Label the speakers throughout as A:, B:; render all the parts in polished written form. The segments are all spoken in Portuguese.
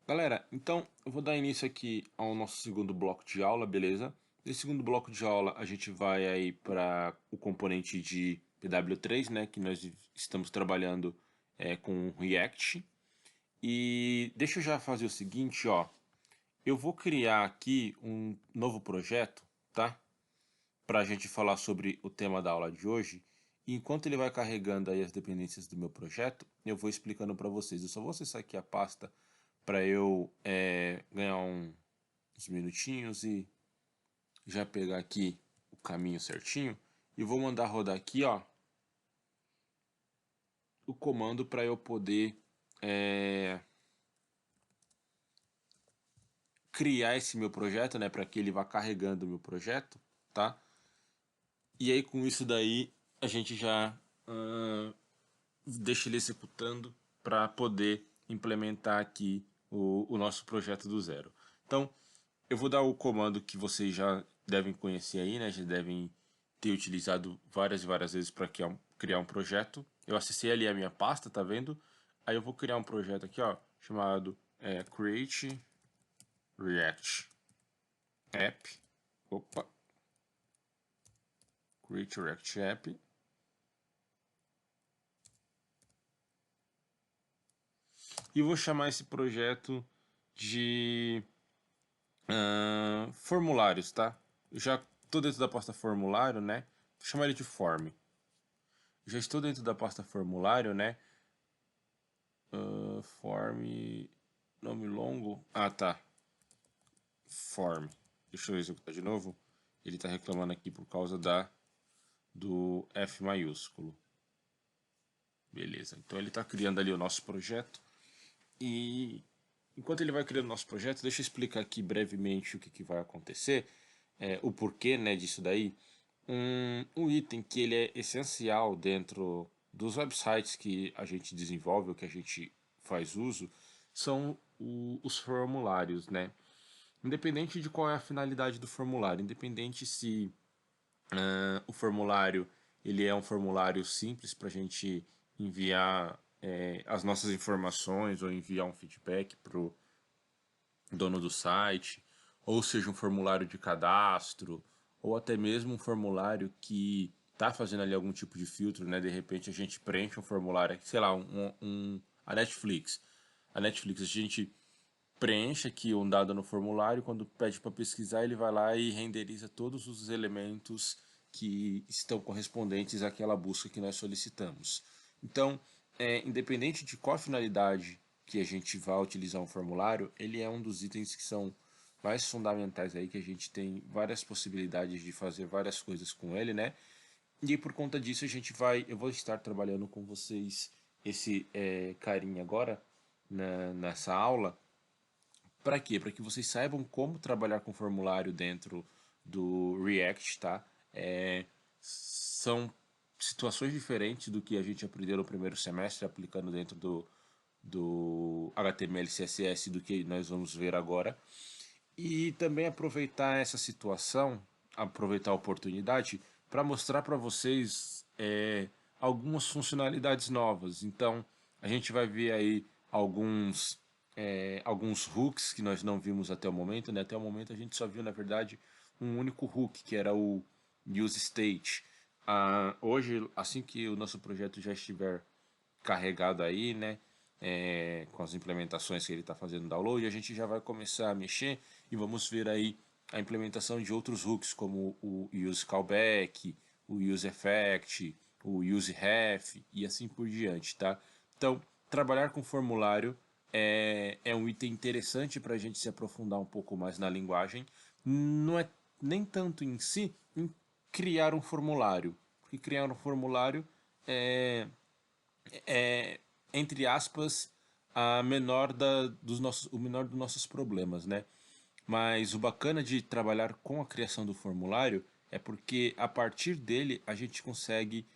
A: Galera, então eu vou dar início aqui ao nosso segundo bloco de aula, beleza? Nesse segundo bloco de aula a gente vai aí para o componente de PW3, né, que nós estamos trabalhando com React. E deixa eu já fazer o seguinte, ó, eu vou criar aqui um novo projeto, tá? Para a gente falar sobre o tema da aula de hoje. E enquanto ele vai carregando aí as dependências do meu projeto, eu vou explicando para vocês. Eu só vou acessar aqui a pasta para eu ganhar uns minutinhos e já pegar aqui o caminho certinho. E vou mandar rodar aqui, ó, o comando para eu poder criar esse meu projeto, né, para que ele vá carregando o meu projeto, tá? E aí com isso daí a gente já deixa ele executando para poder implementar aqui o nosso projeto do zero. Então, eu vou dar o comando que vocês já devem conhecer aí, né? Já devem ter utilizado várias e várias vezes para criar um projeto. Eu acessei ali a minha pasta, tá vendo? Aí eu vou criar um projeto aqui, ó, chamado Create React App. Opa, Create React App. E vou chamar esse projeto de formulários, tá? Eu já estou dentro da pasta formulário, né? Vou chamar ele de form. Já estou dentro da pasta formulário, né? Form, nome longo. Ah, tá. Form. Deixa eu executar de novo. Ele está reclamando aqui por causa do F maiúsculo. Beleza. Então ele está criando ali o nosso projeto. E enquanto ele vai criando o nosso projeto, deixa eu explicar aqui brevemente o que vai acontecer, o porquê, né, disso daí. Um item que ele é essencial dentro dos websites que a gente desenvolve, ou que a gente faz uso, são os formulários, né? Independente de qual é a finalidade do formulário, independente se o formulário ele é um formulário simples para a gente enviar as nossas informações ou enviar um feedback para o dono do site, ou seja um formulário de cadastro, ou até mesmo um formulário que está fazendo ali algum tipo de filtro, né? De repente a gente preenche um formulário, sei lá, a Netflix. A Netflix, a gente preenche aqui um dado no formulário, quando pede para pesquisar, ele vai lá e renderiza todos os elementos que estão correspondentes àquela busca que nós solicitamos. Então, independente de qual finalidade que a gente vai utilizar um formulário, ele é um dos itens que são mais fundamentais aí, que a gente tem várias possibilidades de fazer várias coisas com ele, né? E por conta disso eu vou estar trabalhando com vocês esse carinha agora nessa aula. Para quê? Para que vocês saibam como trabalhar com formulário dentro do React, tá? São situações diferentes do que a gente aprendeu no primeiro semestre aplicando dentro do HTML, CSS, do que nós vamos ver agora. E também aproveitar essa situação, aproveitar a oportunidade para mostrar para vocês algumas funcionalidades novas. Então, a gente vai ver aí alguns hooks que nós não vimos até o momento, né? Até o momento a gente só viu, na verdade, um único hook, que era o use state. Hoje, assim que o nosso projeto já estiver carregado aí, né? Com as implementações que ele está fazendo download, a gente já vai começar a mexer e vamos ver aí a implementação de outros hooks, como o use callback, o use effect, o use ref e assim por diante, tá? Então, trabalhar com formulário é um item interessante para a gente se aprofundar um pouco mais na linguagem. Não é nem tanto em si, em criar um formulário, porque criar um formulário é, entre aspas, a menor o menor dos nossos problemas, né? Mas o bacana de trabalhar com a criação do formulário é porque a partir dele a gente consegue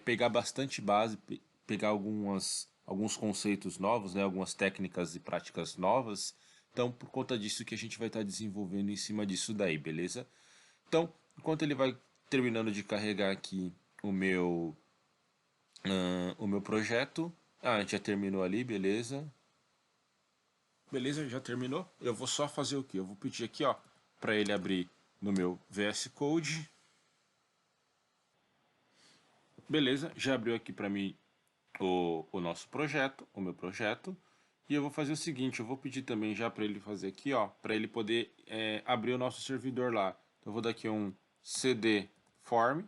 A: pegar bastante base, pegar alguns conceitos novos, né? Algumas técnicas e práticas novas. Então, por conta disso que a gente vai estar desenvolvendo em cima disso daí, beleza? Então, enquanto ele vai terminando de carregar aqui o meu o meu projeto. A gente já terminou ali, beleza. Beleza, já terminou? Eu vou só fazer o que? Eu vou pedir aqui, ó, para ele abrir no meu VS Code. Beleza, já abriu aqui para mim o nosso projeto, o meu projeto. E eu vou fazer o seguinte, eu vou pedir também já para ele fazer aqui, ó, para ele poder abrir o nosso servidor lá. Então eu vou dar aqui um cd form,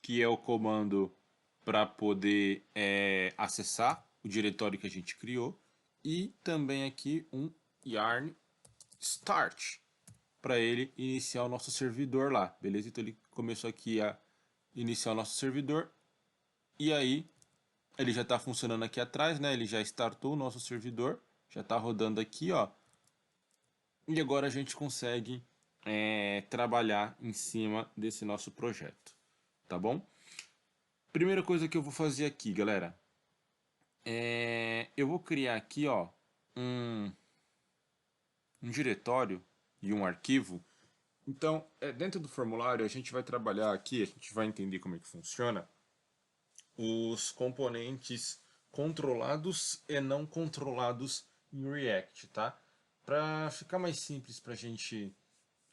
A: que é o comando para poder acessar o diretório que a gente criou. E também aqui um yarn start, para ele iniciar o nosso servidor lá, beleza? Então ele começou aqui a iniciar o nosso servidor, e aí ele já está funcionando aqui atrás, né? Ele já startou o nosso servidor, já está rodando aqui, ó. E agora a gente consegue trabalhar em cima desse nosso projeto, tá bom? Primeira coisa que eu vou fazer aqui, galera, eu vou criar aqui, ó, um diretório e um arquivo. Então, dentro do formulário, a gente vai trabalhar aqui, a gente vai entender como é que funciona os componentes controlados e não controlados em React, tá? Para ficar mais simples para a gente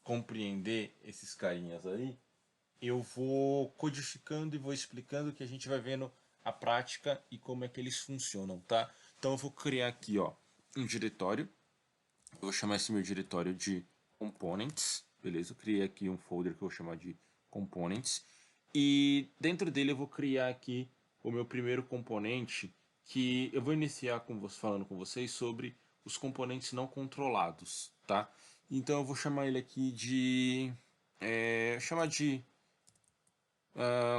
A: compreender esses carinhas aí, eu vou codificando e vou explicando que a gente vai vendo a prática e como é que eles funcionam, tá? Então eu vou criar aqui, ó, um diretório. Eu vou chamar esse meu diretório de components, beleza? Eu criei aqui um folder que eu vou chamar de components. E dentro dele eu vou criar aqui o meu primeiro componente, que eu vou iniciar falando com vocês sobre os componentes não controlados, tá? Então eu vou chamar ele aqui de... chamar de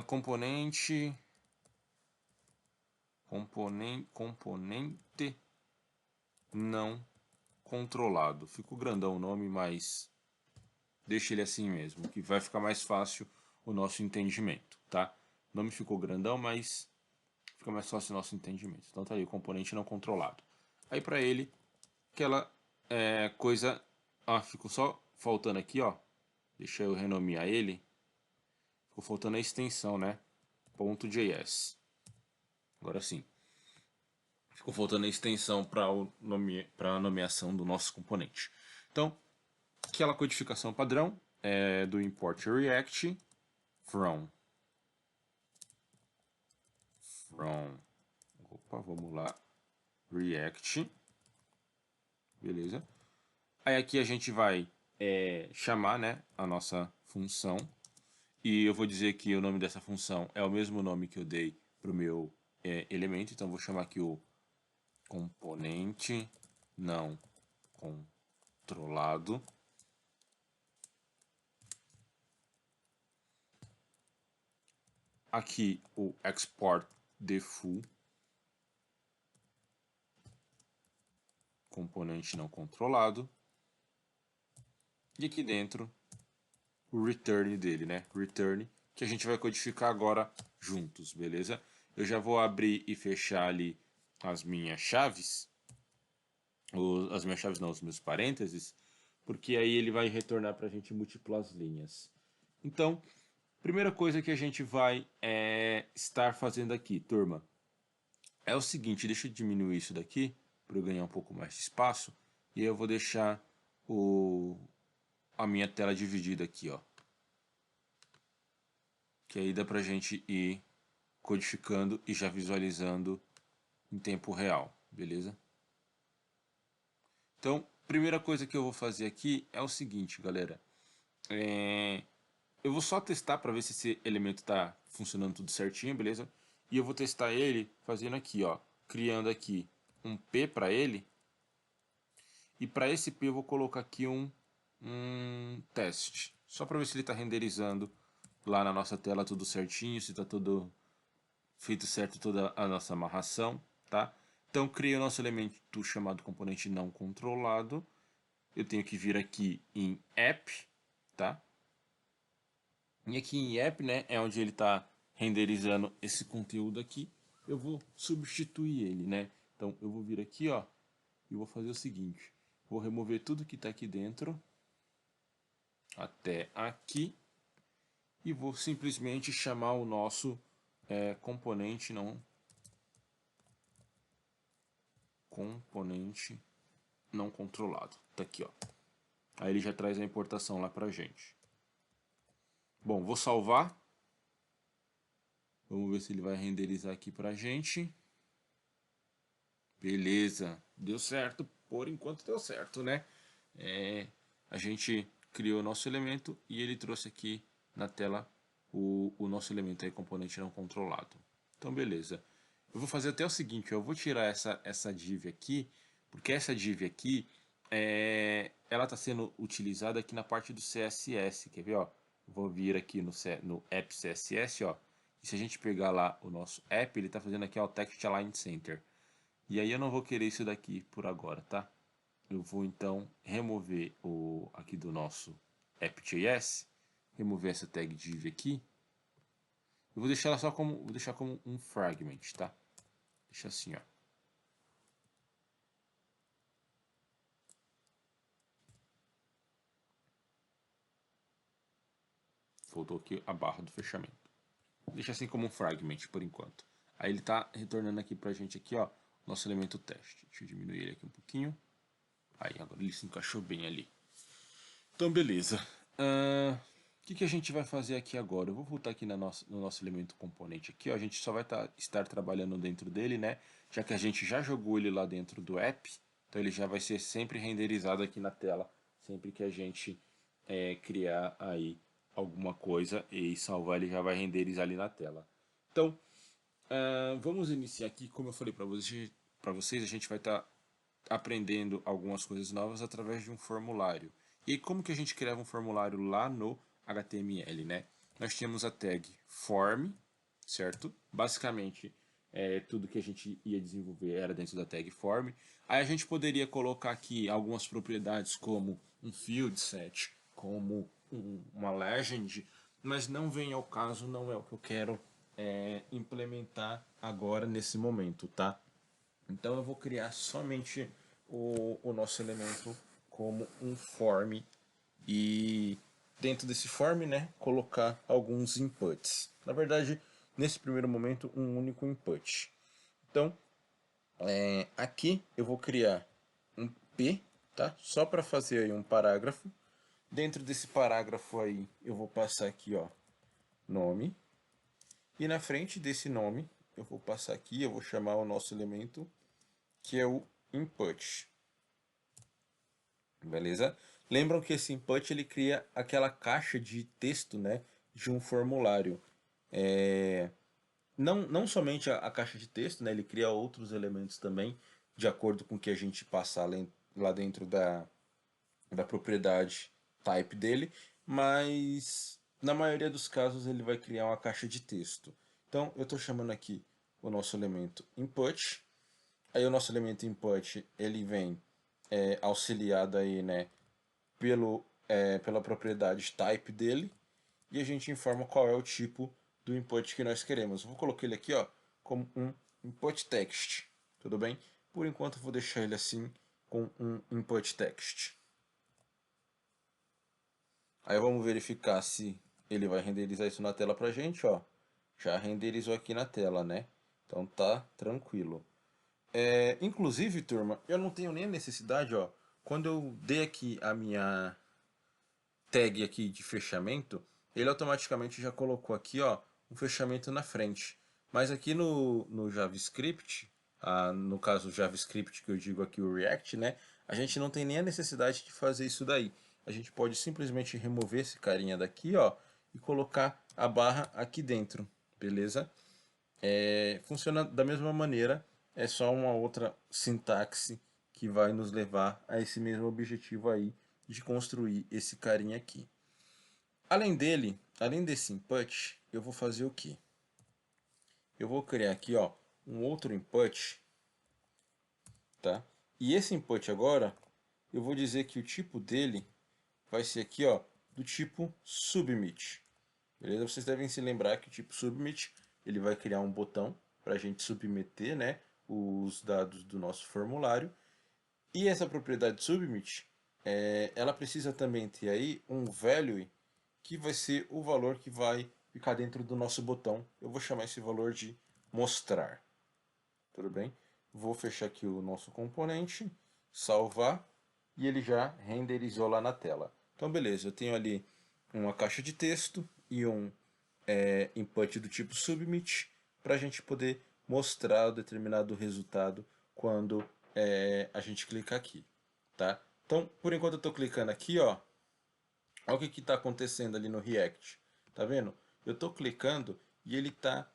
A: componente não controlado. Ficou grandão o nome, mas deixa ele assim mesmo, que vai ficar mais fácil o nosso entendimento, tá? O nome ficou grandão, mas fica mais fácil o nosso entendimento. Então tá aí, o componente não controlado. Aí para ele, aquela coisa... Ah, ficou só faltando aqui, ó. Deixa eu renomear ele. Ficou faltando a extensão, né? .js. Agora sim. Ficou faltando a extensão para a nomeação do nosso componente. Então, aquela codificação padrão do import react from. Opa, vamos lá. React. Beleza. Aí aqui a gente vai chamar, né, a nossa função. E eu vou dizer que o nome dessa função é o mesmo nome que eu dei para o meu elemento. Então, eu vou chamar aqui o componente não controlado. Aqui o export default, componente não controlado. E aqui dentro o return dele, né? Return, que a gente vai codificar agora juntos, beleza? Eu já vou abrir e fechar ali as minhas chaves. As minhas chaves não, os meus parênteses. Porque aí ele vai retornar para a gente múltiplas linhas. Então, primeira coisa que a gente vai estar fazendo aqui, turma, é o seguinte, deixa eu diminuir isso daqui para eu ganhar um pouco mais de espaço. E aí eu vou deixar a minha tela dividida aqui, ó. Que aí dá pra gente ir codificando e já visualizando em tempo real, beleza? Então, primeira coisa que eu vou fazer aqui é o seguinte, galera. Eu vou só testar para ver se esse elemento está funcionando tudo certinho, beleza? E eu vou testar ele fazendo aqui, ó, criando aqui um P para ele. E para esse P eu vou colocar aqui um teste, só para ver se ele está renderizando lá na nossa tela tudo certinho, se está tudo feito certo, toda a nossa amarração, tá? Então criei o nosso elemento chamado componente não controlado. Eu tenho que vir aqui em app, tá? E aqui em app, né, é onde ele está renderizando esse conteúdo aqui. Eu vou substituir ele, né? Então eu vou vir aqui, ó, e vou fazer o seguinte. Vou remover tudo que está aqui dentro até aqui e vou simplesmente chamar o nosso componente não controlado. Tá aqui, ó. Aí ele já traz a importação lá pra gente. Bom, vou salvar. Vamos ver se ele vai renderizar aqui pra gente. Beleza, deu certo. Por enquanto deu certo, né? A gente criou o nosso elemento e ele trouxe aqui na tela o nosso elemento aí, componente não controlado. Então, beleza. Eu vou fazer até o seguinte, eu vou tirar essa div aqui, porque essa div aqui, ela está sendo utilizada aqui na parte do CSS. Quer ver, ó? Vou vir aqui no app CSS, ó. E se a gente pegar lá o nosso app, ele está fazendo aqui, ó, Text Align Center. E aí eu não vou querer isso daqui por agora, tá? Eu vou então remover aqui do nosso app.js, remover essa tag div aqui. Eu vou deixar ela só vou deixar como um fragment, tá? Deixa assim, ó. Faltou aqui a barra do fechamento. Deixa assim como um fragment por enquanto. Aí ele está retornando aqui pra gente aqui, ó, nosso elemento teste. Deixa eu diminuir ele aqui um pouquinho. Aí agora ele se encaixou bem ali. Então beleza. O que a gente vai fazer aqui agora? Eu vou voltar aqui no nosso elemento componente aqui, ó. A gente só vai estar trabalhando dentro dele, né? Já que a gente já jogou ele lá dentro do app, então ele já vai ser sempre renderizado aqui na tela, sempre que a gente criar aí alguma coisa e salvar, ele já vai renderizar ali na tela. Então, vamos iniciar aqui, como eu falei para vocês, a gente vai estar aprendendo algumas coisas novas através de um formulário. E como que a gente criava um formulário lá no HTML, né? Nós tínhamos a tag form, certo? Basicamente, tudo que a gente ia desenvolver era dentro da tag form. Aí a gente poderia colocar aqui algumas propriedades como um field set, como uma legend, mas não vem ao caso, não é o que eu quero implementar agora nesse momento, tá? Então eu vou criar somente o nosso elemento como um form e dentro desse form, né, colocar alguns inputs. Na verdade, nesse primeiro momento, um único input. Então, aqui eu vou criar um P, tá? Só para fazer aí um parágrafo. Dentro desse parágrafo aí, eu vou passar aqui, ó, nome. E na frente desse nome, eu vou passar aqui, eu vou chamar o nosso elemento, que é o input. Beleza? Lembram que esse input ele cria aquela caixa de texto, né, de um formulário. Não somente a caixa de texto, né, ele cria outros elementos também, de acordo com o que a gente passar lá dentro da propriedade type dele, mas na maioria dos casos ele vai criar uma caixa de texto. Então eu estou chamando aqui o nosso elemento input. Aí o nosso elemento input ele vem auxiliado aí, né, pela propriedade type dele, e a gente informa qual é o tipo do input que nós queremos. Eu vou colocar ele aqui, ó, como um input text, tudo bem? Por enquanto eu vou deixar ele assim com um input text. Aí vamos verificar se ele vai renderizar isso na tela pra gente, ó. Já renderizou aqui na tela, né? Então tá tranquilo. Inclusive, turma, eu não tenho nem a necessidade, ó. Quando eu dei aqui a minha tag aqui de fechamento, ele automaticamente já colocou aqui, ó, um fechamento na frente. Mas aqui no JavaScript, no caso o JavaScript que eu digo aqui o React, né, a gente não tem nem a necessidade de fazer isso daí. A gente pode simplesmente remover esse carinha daqui, ó, e colocar a barra aqui dentro, beleza? Funciona da mesma maneira, é só uma outra sintaxe que vai nos levar a esse mesmo objetivo aí de construir esse carinha aqui. Além dele, além desse input, eu vou fazer o que? Eu vou criar aqui, ó, um outro input, tá? E esse input agora, eu vou dizer que o tipo dele vai ser aqui, ó, do tipo submit. Beleza? Vocês devem se lembrar que o tipo submit, ele vai criar um botão para a gente submeter, né, os dados do nosso formulário. E essa propriedade submit, ela precisa também ter aí um value que vai ser o valor que vai ficar dentro do nosso botão. Eu vou chamar esse valor de mostrar. Tudo bem? Vou fechar aqui o nosso componente, salvar, e ele já renderizou lá na tela. Então beleza, eu tenho ali uma caixa de texto e um input do tipo submit para a gente poder mostrar o determinado resultado quando a gente clicar aqui, tá? Então, por enquanto eu estou clicando aqui, ó, olha o que está acontecendo ali no React, tá vendo? Eu estou clicando e ele está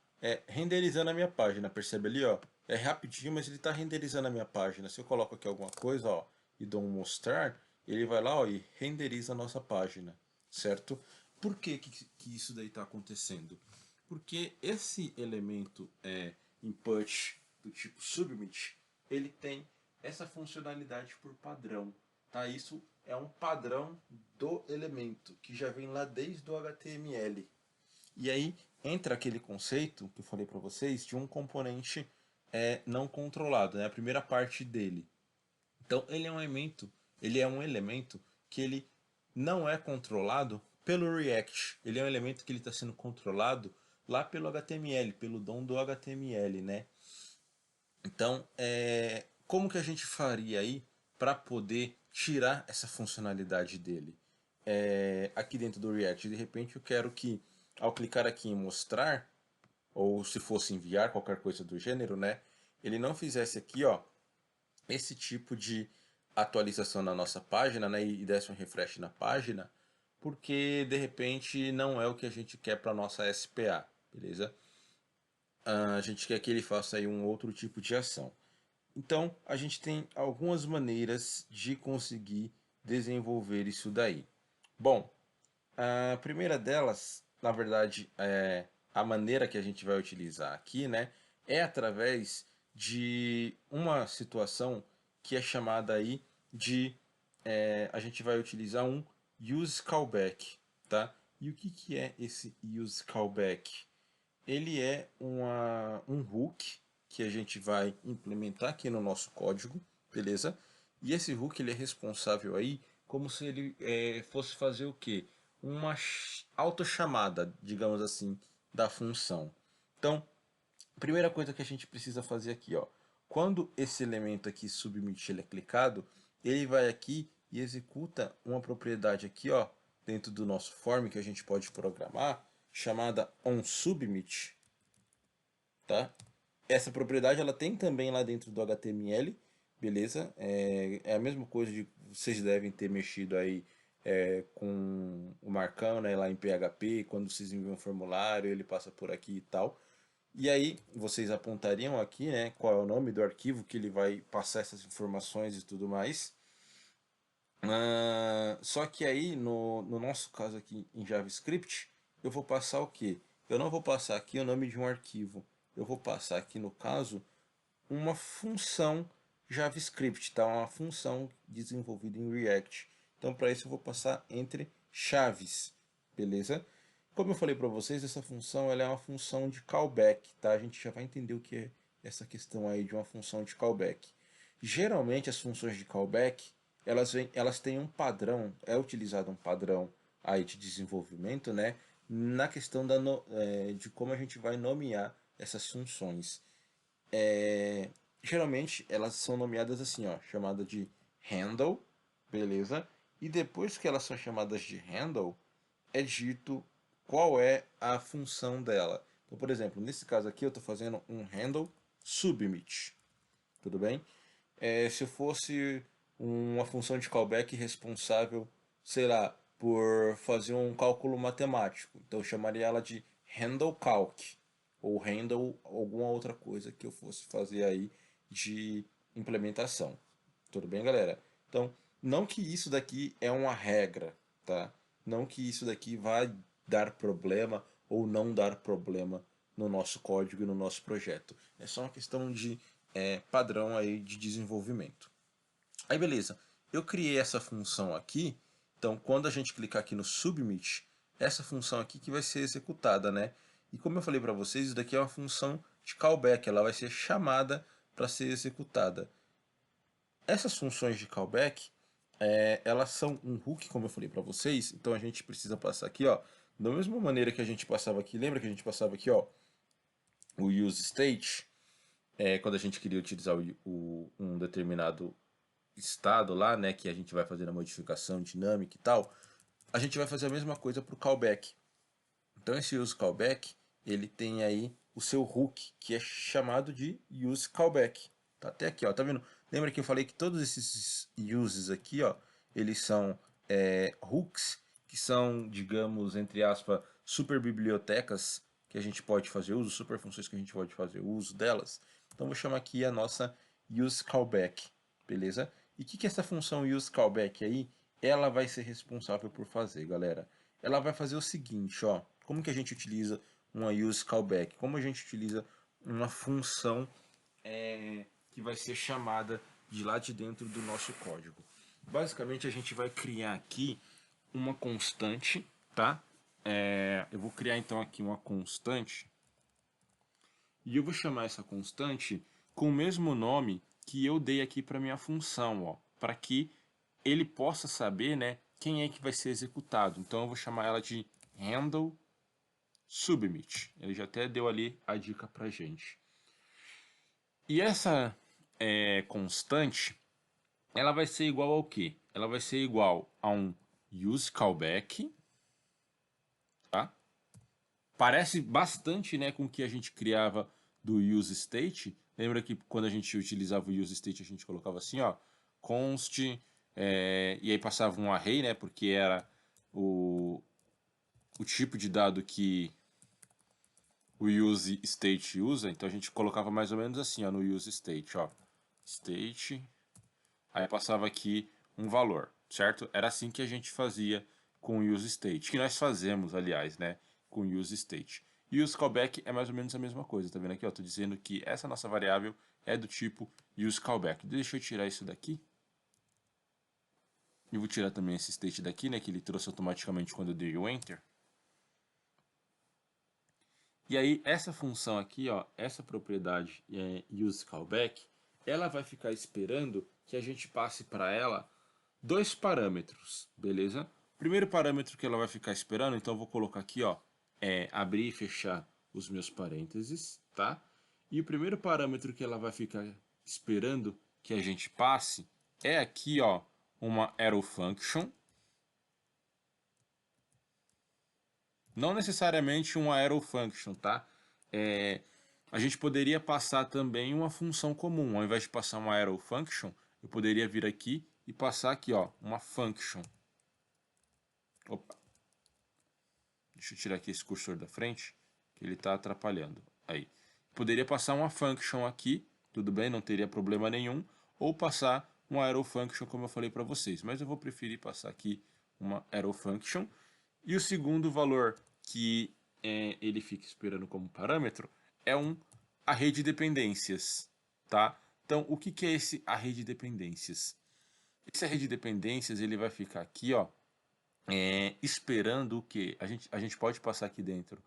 A: renderizando a minha página, percebe ali, ó? É rapidinho, mas ele está renderizando a minha página. Se eu coloco aqui alguma coisa, ó, e dou um mostrar, ele vai lá, ó, e renderiza a nossa página, certo? Por que isso daí está acontecendo? Porque esse elemento input do tipo submit, ele tem essa funcionalidade por padrão, tá? Isso é um padrão do elemento que já vem lá desde o HTML. E aí entra aquele conceito que eu falei para vocês de um componente não controlado, né? A primeira parte dele. Então ele é um elemento que ele não é controlado pelo React. Ele é um elemento que ele está sendo controlado lá pelo HTML, pelo DOM do HTML, né? Então, como que a gente faria aí para poder tirar essa funcionalidade dele? Aqui dentro do React, de repente eu quero que, ao clicar aqui em mostrar, ou se fosse enviar, qualquer coisa do gênero, né? Ele não fizesse aqui, ó, esse tipo de atualização na nossa página, né? E desse um refresh na página, porque de repente não é o que a gente quer para nossa SPA, beleza? A gente quer que ele faça aí um outro tipo de ação. Então, a gente tem algumas maneiras de conseguir desenvolver isso daí. Bom, a primeira delas, na verdade, a maneira que a gente vai utilizar aqui, né, é através de uma situação que é chamada aí de, a gente vai utilizar um use callback, tá? E o que é esse use callback? Ele é um hook que a gente vai implementar aqui no nosso código, beleza? E esse hook ele é responsável aí como se ele fosse fazer o quê? Uma autochamada, digamos assim, da função. Então, primeira coisa que a gente precisa fazer aqui, ó, quando esse elemento aqui submit ele é clicado, ele vai aqui e executa uma propriedade aqui, ó, dentro do nosso form que a gente pode programar, chamada onSubmit, tá? Essa propriedade ela tem também lá dentro do HTML, beleza? É a mesma coisa de vocês devem ter mexido aí com o Markdown, né, lá em PHP, quando vocês enviam um formulário, ele passa por aqui e tal. E aí vocês apontariam aqui, né, qual é o nome do arquivo que ele vai passar essas informações e tudo mais. Só que aí, no nosso caso aqui em JavaScript, eu vou passar o quê? Eu não vou passar aqui o nome de um arquivo. Eu vou passar aqui, no caso, uma função JavaScript, tá? Uma função desenvolvida em React. Então, para isso, eu vou passar entre chaves, beleza? Como eu falei para vocês, essa função ela é uma função de callback, tá? A gente já vai entender o que é essa questão aí de uma função de callback. Geralmente, as funções de callback, elas têm um padrão, é utilizado um padrão aí de desenvolvimento, né? Na questão de como a gente vai nomear essas funções. Geralmente elas são nomeadas assim, ó, chamada de handle, beleza? E depois que elas são chamadas de handle, é dito qual é a função dela. Então, por exemplo, nesse caso aqui eu estou fazendo um handle submit, tudo bem? Se eu fosse uma função de callback responsável, sei lá, por fazer um cálculo matemático, então eu chamaria ela de handle calc ou handle alguma outra coisa que eu fosse fazer aí de implementação. Tudo bem, galera? Então, não que isso daqui é uma regra, tá? Não que isso daqui vai dar problema ou não dar problema no nosso código e no nosso projeto. É só uma questão de padrão aí de desenvolvimento. Aí beleza, eu criei essa função aqui, então quando a gente clicar aqui no Submit, essa função aqui que vai ser executada, né? E como eu falei para vocês, isso daqui é uma função de callback, ela vai ser chamada para ser executada. Essas funções de callback, elas são um hook, como eu falei para vocês, então a gente precisa passar aqui, ó, da mesma maneira que a gente passava aqui, lembra que a gente passava aqui, ó, o use state, quando a gente queria utilizar um determinado estado lá, né, que a gente vai fazer a modificação dinâmica e tal, a gente vai fazer a mesma coisa para o callback. Então esse use callback, ele tem aí o seu hook, que é chamado de use callback. Tá até aqui, ó, tá vendo? Lembra que eu falei que todos esses uses aqui, ó, eles são hooks, que são, digamos, entre aspas, super bibliotecas que a gente pode fazer uso, super funções que a gente pode fazer uso delas. Então vou chamar aqui a nossa use callback, beleza? E o que essa função use callback aí, ela vai ser responsável por fazer, galera? Ela vai fazer o seguinte, ó, como que a gente utiliza uma use callback? Como a gente utiliza uma função que vai ser chamada de lá de dentro do nosso código? Basicamente a gente vai criar aqui uma constante, tá? Eu vou criar então aqui uma constante e eu vou chamar essa constante com o mesmo nome que eu dei aqui para minha função, ó, para que ele possa saber, né, quem é que vai ser executado. Então eu vou chamar ela de handle submit. Ele já até deu ali a dica para gente. E essa constante, ela vai ser igual ao quê? Ela vai ser igual a um use callback, tá? Parece bastante, né, com o que a gente criava do use state. Lembra que quando a gente utilizava o use state a gente colocava assim, ó, const, e aí passava um array, né, porque era o tipo de dado que o use state usa, então a gente colocava mais ou menos assim, ó, no use state, ó, state, aí passava aqui um valor, certo? Era assim que a gente fazia com o use state, que nós fazemos, aliás, né, com o use state. E o use callback é mais ou menos a mesma coisa, tá vendo aqui, ó, tô dizendo que essa nossa variável é do tipo use callback. Deixa eu tirar isso daqui. E vou tirar também esse state daqui, né, que ele trouxe automaticamente quando eu dei o enter. E aí essa função aqui, ó, essa propriedade use callback, ela vai ficar esperando que a gente passe para ela dois parâmetros, beleza? Primeiro parâmetro que ela vai ficar esperando, então eu vou colocar aqui, ó, abrir e fechar os meus parênteses, tá? E o primeiro parâmetro que ela vai ficar esperando que a gente passe é aqui, ó, uma arrow function. Não necessariamente um arrow function, tá? A gente poderia passar também uma função comum. Ao invés de passar uma arrow function, eu poderia vir aqui e passar aqui, ó, uma function. Opa. Deixa eu tirar aqui esse cursor da frente, que ele está atrapalhando. Aí. Poderia passar uma function aqui, tudo bem, não teria problema nenhum. Ou passar uma arrow function, como eu falei para vocês. Mas eu vou preferir passar aqui uma arrow function. E o segundo valor que ele fica esperando como parâmetro é um array de dependências, tá? Então, o que é esse array de dependências? Esse array de dependências ele vai ficar aqui, ó, esperando o que? A gente pode passar aqui dentro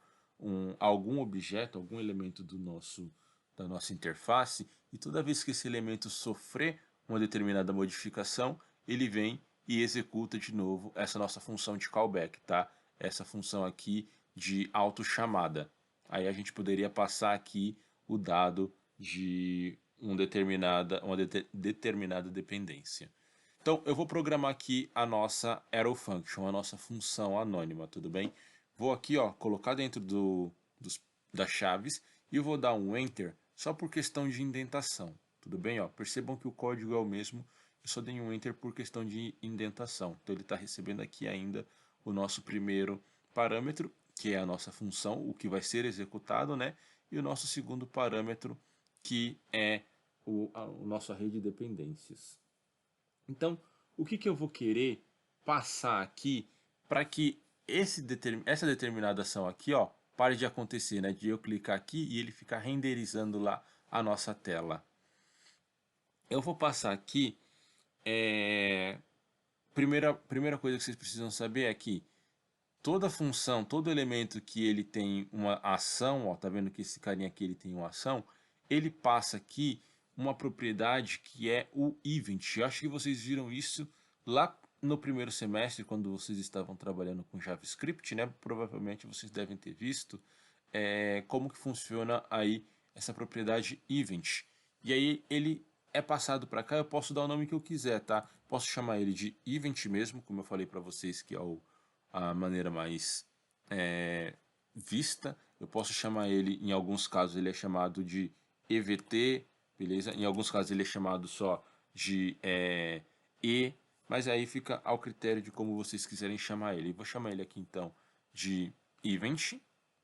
A: algum objeto, algum elemento da nossa interface, e toda vez que esse elemento sofrer uma determinada modificação, ele vem e executa de novo essa nossa função de callback, tá? Essa função aqui de autochamada. Aí a gente poderia passar aqui o dado de uma determinada dependência. Então, eu vou programar aqui a nossa arrow function, a nossa função anônima, tudo bem? Vou aqui, ó, colocar dentro das chaves e eu vou dar um enter só por questão de indentação, tudo bem? Ó, percebam que o código é o mesmo, eu só dei um enter por questão de indentação. Então, ele está recebendo aqui ainda o nosso primeiro parâmetro, que é a nossa função, o que vai ser executado, né? E o nosso segundo parâmetro, que é o nosso array de dependências. Então, o que eu vou querer passar aqui para que essa determinada ação aqui, ó, pare de acontecer, né? De eu clicar aqui e ele ficar renderizando lá a nossa tela. Eu vou passar aqui, primeira coisa que vocês precisam saber é que toda função, todo elemento que ele tem uma ação, ó, tá vendo que esse carinha aqui ele tem uma ação, ele passa aqui uma propriedade que é o event. Eu acho que vocês viram isso lá no primeiro semestre, quando vocês estavam trabalhando com JavaScript, né? Provavelmente vocês devem ter visto como que funciona aí essa propriedade event. E aí ele é passado para cá, eu posso dar o nome que eu quiser, tá? Posso chamar ele de event mesmo, como eu falei para vocês, que é a maneira mais vista. Eu posso chamar ele, em alguns casos, ele é chamado de EVT, beleza? Em alguns casos ele é chamado só de E, mas aí fica ao critério de como vocês quiserem chamar ele. Eu vou chamar ele aqui então de event,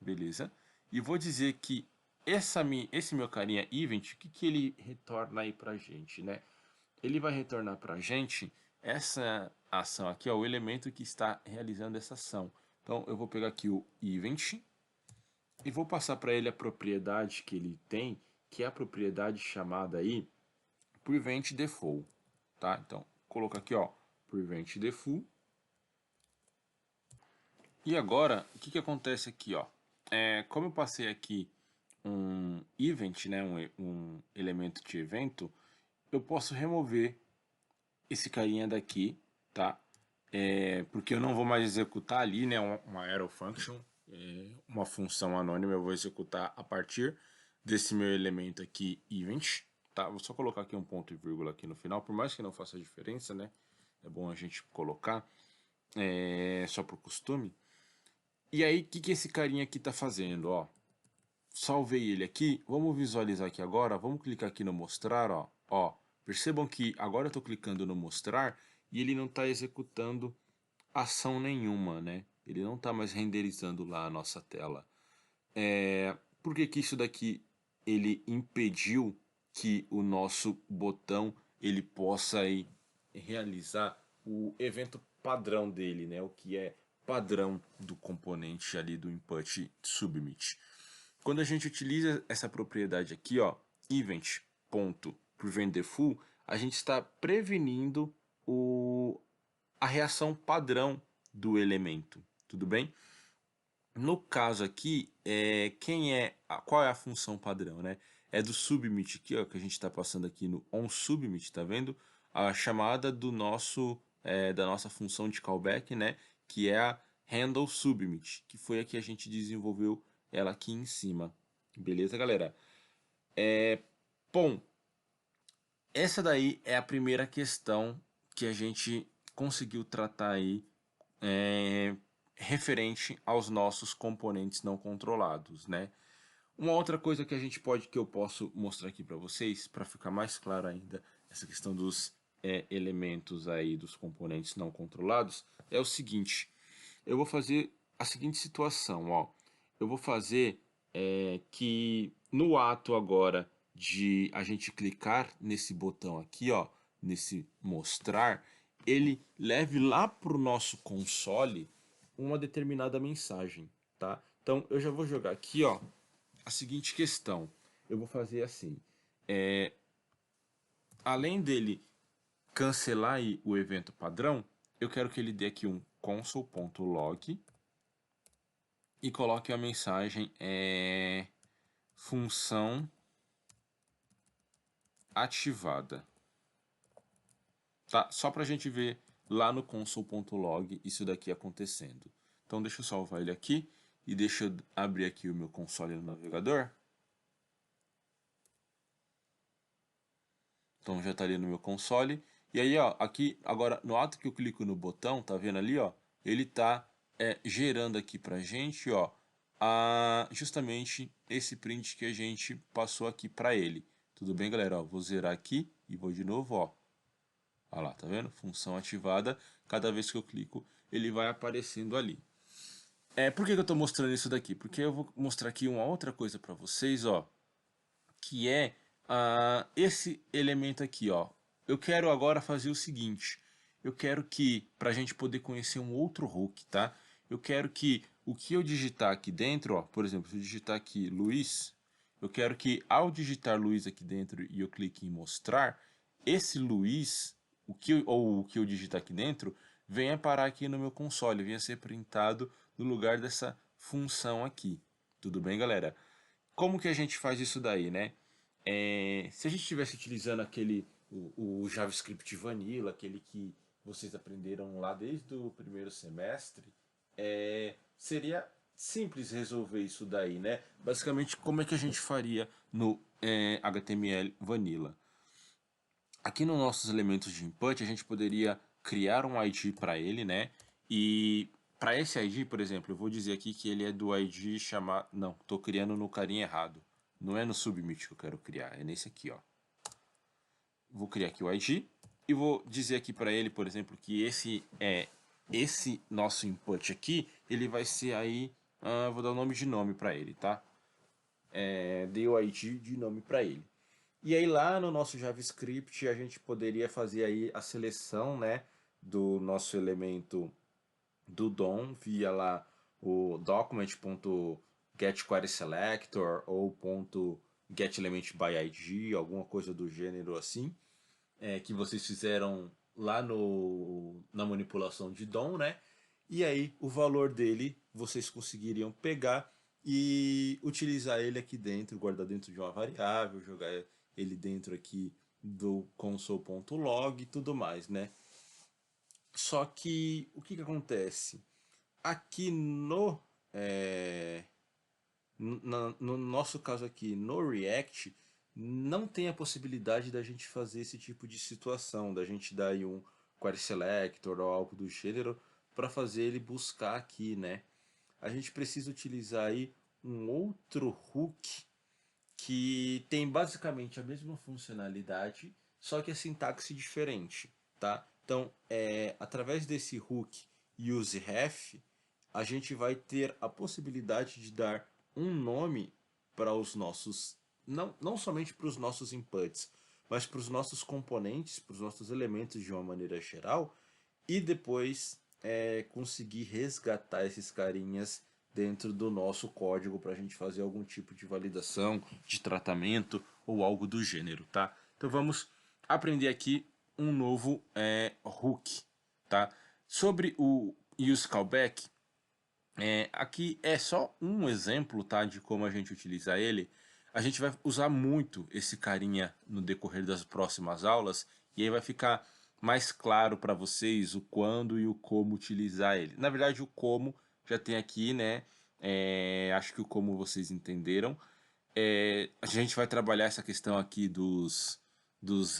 A: beleza? E vou dizer que esse meu carinha event, o que ele retorna aí pra gente, né? Ele vai retornar pra gente essa ação aqui, ó, o elemento que está realizando essa ação. Então eu vou pegar aqui o event e vou passar para ele a propriedade que ele tem, que é a propriedade chamada aí prevent default, tá? Então coloca aqui, ó, prevent default. E agora, o que acontece aqui, ó? Como eu passei aqui um event, né, um elemento de evento, eu posso remover esse carinha daqui, tá? Porque eu não vou mais executar ali, né, uma arrow function, uma função anônima, eu vou executar a partir desse meu elemento aqui, event, tá? Vou só colocar aqui um ponto e vírgula aqui no final, por mais que não faça diferença, né? É bom a gente colocar, só por costume. E aí, o que esse carinha aqui tá fazendo, ó? Salvei ele aqui, vamos visualizar aqui agora, vamos clicar aqui no mostrar, ó, percebam que agora eu estou clicando no mostrar e ele não está executando ação nenhuma, né? Ele não está mais renderizando lá a nossa tela. Por que isso daqui ele impediu que o nosso botão ele possa aí realizar o evento padrão dele, né? O que é padrão do componente ali do input submit. Quando a gente utiliza essa propriedade aqui, ó, event.preventDefault, a gente está prevenindo a reação padrão do elemento, tudo bem? No caso aqui, qual é a função padrão, né? É do submit aqui, ó, que a gente está passando aqui no onSubmit, tá vendo? A chamada do da nossa função de callback, né? Que é a handleSubmit, que foi a que a gente desenvolveu ela aqui em cima. Beleza, galera? Bom, essa daí é a primeira questão que a gente conseguiu tratar aí referente aos nossos componentes não controlados, né? Uma outra coisa que eu posso mostrar aqui para vocês, para ficar mais claro ainda, essa questão dos elementos aí dos componentes não controlados, é o seguinte: eu vou fazer a seguinte situação, ó. Eu vou fazer que no ato agora de a gente clicar nesse botão aqui, ó, nesse mostrar, ele leve lá para o nosso console uma determinada mensagem, tá? Então eu já vou jogar aqui, ó, a seguinte questão. Eu vou fazer assim, além dele cancelar aí o evento padrão, eu quero que ele dê aqui um console.log e coloque a mensagem função ativada. Tá? Só para a gente ver lá no console.log isso daqui acontecendo. Então deixa eu salvar ele aqui e deixa eu abrir aqui o meu console no navegador. Então já está ali no meu console. E aí, ó, aqui agora no ato que eu clico no botão, tá vendo ali, ó, ele tá gerando aqui pra gente, ó, justamente esse print que a gente passou aqui para ele. Tudo bem, galera? Ó, vou zerar aqui e vou de novo, ó. Olha lá, tá vendo? Função ativada. Cada vez que eu clico, ele vai aparecendo ali. Por que eu estou mostrando isso daqui? Porque eu vou mostrar aqui uma outra coisa para vocês, ó, que é esse elemento aqui, ó. Eu quero agora fazer o seguinte. Eu quero que, para a gente poder conhecer um outro hook, tá? Eu quero que o que eu digitar aqui dentro, ó, por exemplo, se eu digitar aqui Luiz, eu quero que ao digitar Luiz aqui dentro e eu clique em mostrar, esse Luiz, o que eu digitar aqui dentro, venha parar aqui no meu console, venha ser printado no lugar dessa função aqui. Tudo bem, galera? Como que a gente faz isso daí, né? Se a gente estivesse utilizando o JavaScript Vanilla, aquele que vocês aprenderam lá desde o primeiro semestre, seria simples resolver isso daí, né? Basicamente, como é que a gente faria no HTML Vanilla? aqui nos nossos elementos de input, a gente poderia criar um ID para ele, né? E para esse ID, por exemplo, eu vou dizer aqui que ele é do ID chamado... Não, estou criando no carinha errado. Não é no submit que eu quero criar, é nesse aqui, ó. Vou criar aqui o ID e vou dizer aqui para ele, por exemplo, que esse nosso input aqui, ele vai ser aí, vou dar o nome de nome para ele, tá? Dei o ID de nome para ele. E aí lá no nosso JavaScript a gente poderia fazer aí a seleção, né, do nosso elemento do DOM via lá o document.getQuerySelector ou .getElementById, alguma coisa do gênero assim, que vocês fizeram lá na manipulação de DOM, né? E aí o valor dele vocês conseguiriam pegar e utilizar ele aqui dentro, guardar dentro de uma variável, jogar ele dentro aqui do console.log e tudo mais, né? Só que o que acontece? Aqui no nosso caso aqui, no React, não tem a possibilidade da gente fazer esse tipo de situação, da gente dar aí um query selector ou algo do gênero para fazer ele buscar aqui, né? A gente precisa utilizar aí um outro hook que tem basicamente a mesma funcionalidade, só que a sintaxe diferente, tá? Então, através desse hook useRef, a gente vai ter a possibilidade de dar um nome para os nossos, não somente para os nossos inputs, mas para os nossos componentes, para os nossos elementos de uma maneira geral, e depois conseguir resgatar esses carinhas dentro do nosso código para a gente fazer algum tipo de validação, de tratamento ou algo do gênero, tá? Então vamos aprender aqui um novo hook, tá? Sobre o useCallback, aqui é só um exemplo, tá, de como a gente utiliza ele. A gente vai usar muito esse carinha no decorrer das próximas aulas e aí vai ficar mais claro para vocês o quando e o como utilizar ele. Na verdade, o como já tem aqui, né? Acho que o como vocês entenderam. A gente vai trabalhar essa questão aqui dos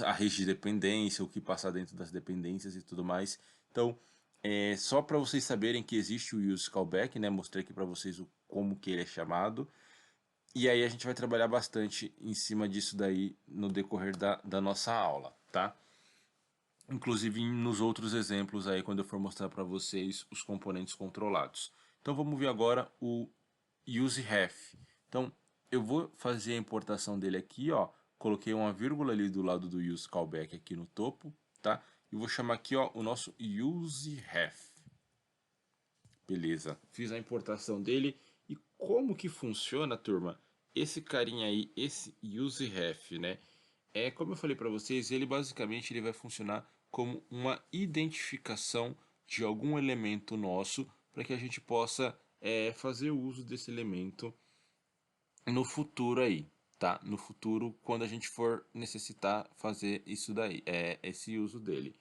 A: arrays de dependência, o que passar dentro das dependências e tudo mais. Então, só para vocês saberem que existe o use callback, né? Mostrei aqui para vocês como que ele é chamado. E aí a gente vai trabalhar bastante em cima disso daí no decorrer da nossa aula, tá? Inclusive nos outros exemplos aí quando eu for mostrar para vocês os componentes controlados. Então vamos ver agora o useRef. Então eu vou fazer a importação dele aqui, ó. Coloquei uma vírgula ali do lado do useCallback aqui no topo, tá? E vou chamar aqui, ó, o nosso useRef. Beleza, fiz a importação dele. E como que funciona, turma? Esse carinha aí, esse useRef, né? Como eu falei para vocês, ele basicamente ele vai funcionar como uma identificação de algum elemento nosso para que a gente possa fazer o uso desse elemento no futuro aí, tá? No futuro, quando a gente for necessitar fazer isso daí, esse uso dele.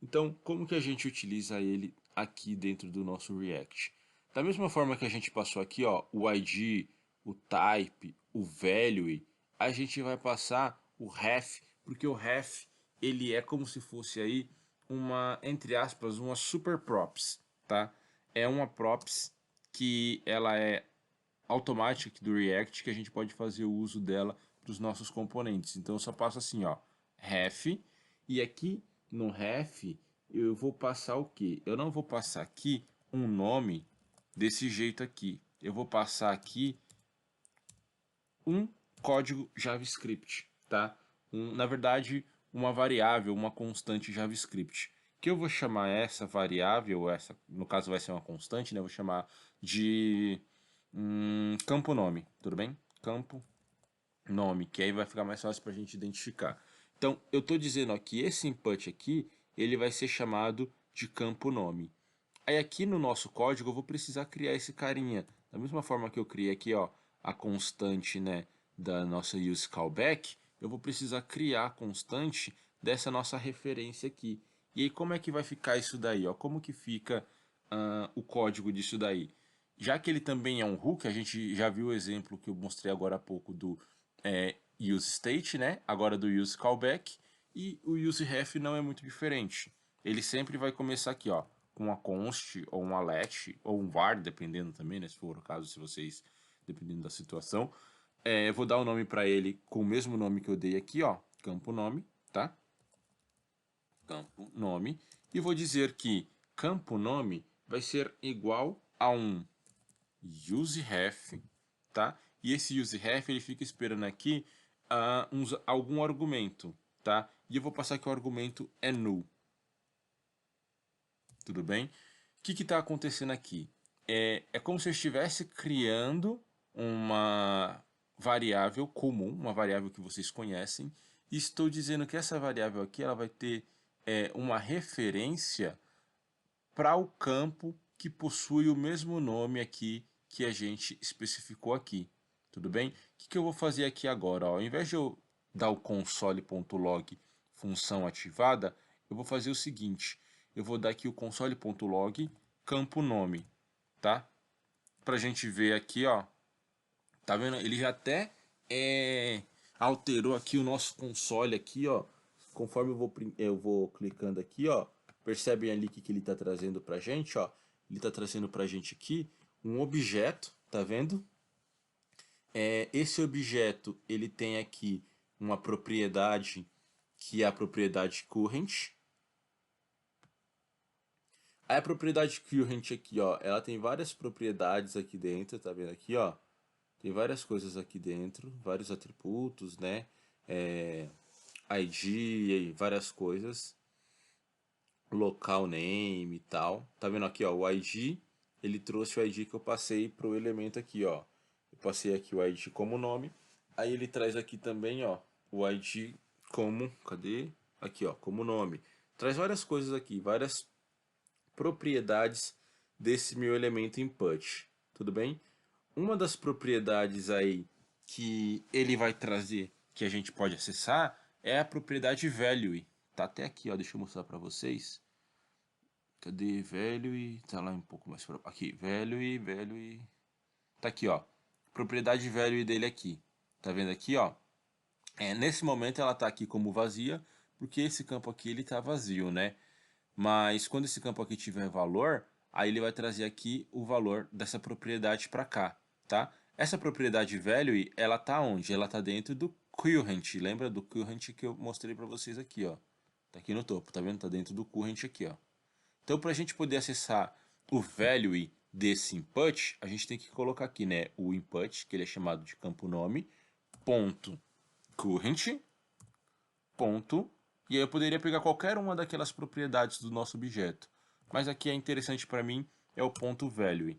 A: Então, como que a gente utiliza ele aqui dentro do nosso React? Da mesma forma que a gente passou aqui, ó, o ID, o type, o value, a gente vai passar o ref, porque o ref ele é como se fosse aí uma, entre aspas, uma super props, tá? É uma props que ela é automática do React que a gente pode fazer o uso dela para os nossos componentes. Então eu só passo assim, ó, ref, e aqui no ref eu vou passar o que? Eu não vou passar aqui um nome desse jeito aqui. Eu vou passar aqui um código JavaScript, tá? Na verdade, uma variável, uma constante JavaScript. Que eu vou chamar essa variável, essa, no caso vai ser uma constante, né? Eu vou chamar de campo nome, tudo bem? Campo nome, que aí vai ficar mais fácil para a gente identificar. Então, eu estou dizendo aqui, esse input aqui, ele vai ser chamado de campo nome. Aí aqui no nosso código eu vou precisar criar esse carinha. Da mesma forma que eu criei aqui, ó, a constante, né, da nossa useCallback, eu vou precisar criar a constante dessa nossa referência aqui. E aí como é que vai ficar isso daí, ó? Como que fica o código disso daí? Já que ele também é um hook, a gente já viu o exemplo que eu mostrei agora há pouco do useState, né? Agora do useCallback. E o useRef não é muito diferente. Ele sempre vai começar aqui, ó, com uma const, ou um let, ou um var, dependendo também, né, se for o caso, se vocês, dependendo da situação. Eu vou dar o nome para ele com o mesmo nome que eu dei aqui, ó, campo nome, tá? Campo nome. E vou dizer que campo nome vai ser igual a um useRef, tá? E esse useRef ele fica esperando aqui algum argumento, tá? E eu vou passar que o argumento é null. Tudo bem? O que está acontecendo aqui? É como se eu estivesse criando uma variável comum, uma variável que vocês conhecem, e estou dizendo que essa variável aqui ela vai ter uma referência para o campo que possui o mesmo nome aqui que a gente especificou aqui. Tudo bem? O que eu vou fazer aqui agora? Ó? Ao invés de eu dar o console.log função ativada, eu vou fazer o seguinte. Eu vou dar aqui o console.log campo nome, tá? Pra gente ver aqui, ó. Tá vendo? Ele já até alterou aqui o nosso console aqui, ó. Conforme eu vou clicando aqui, ó. Percebem ali que ele está trazendo pra gente, ó. Ele está trazendo pra gente aqui um objeto, tá vendo? Esse objeto, ele tem aqui uma propriedade que é a propriedade current. Aí a propriedade current aqui, ó, ela tem várias propriedades aqui dentro, tá vendo aqui, ó? Tem várias coisas aqui dentro, vários atributos, né? ID e várias coisas. Local name e tal. Tá vendo aqui, ó, o ID, ele trouxe o ID que eu passei pro elemento aqui, ó. Eu passei aqui o ID como nome. Aí ele traz aqui também, ó, o ID como, cadê? Aqui, ó, como nome. Traz várias coisas aqui, várias propriedades desse meu elemento input. Tudo bem? Uma das propriedades aí que ele vai trazer, que a gente pode acessar, é a propriedade value. Tá até aqui, ó, deixa eu mostrar para vocês. Cadê value? Tá lá um pouco mais para aqui, value. Tá aqui, ó. Propriedade value dele aqui. Tá vendo aqui, ó? Nesse momento ela tá aqui como vazia, porque esse campo aqui ele tá vazio, né? Mas quando esse campo aqui tiver valor, aí ele vai trazer aqui o valor dessa propriedade para cá, tá? Essa propriedade value, ela tá onde? Ela tá dentro do current. Lembra do current que eu mostrei para vocês aqui, ó? Tá aqui no topo, tá vendo? Tá dentro do current aqui, ó. Então, para a gente poder acessar o value desse input, a gente tem que colocar aqui, né, o input, que ele é chamado de campo nome, ponto current, ponto, e aí eu poderia pegar qualquer uma daquelas propriedades do nosso objeto. Mas aqui é interessante para mim é o ponto value,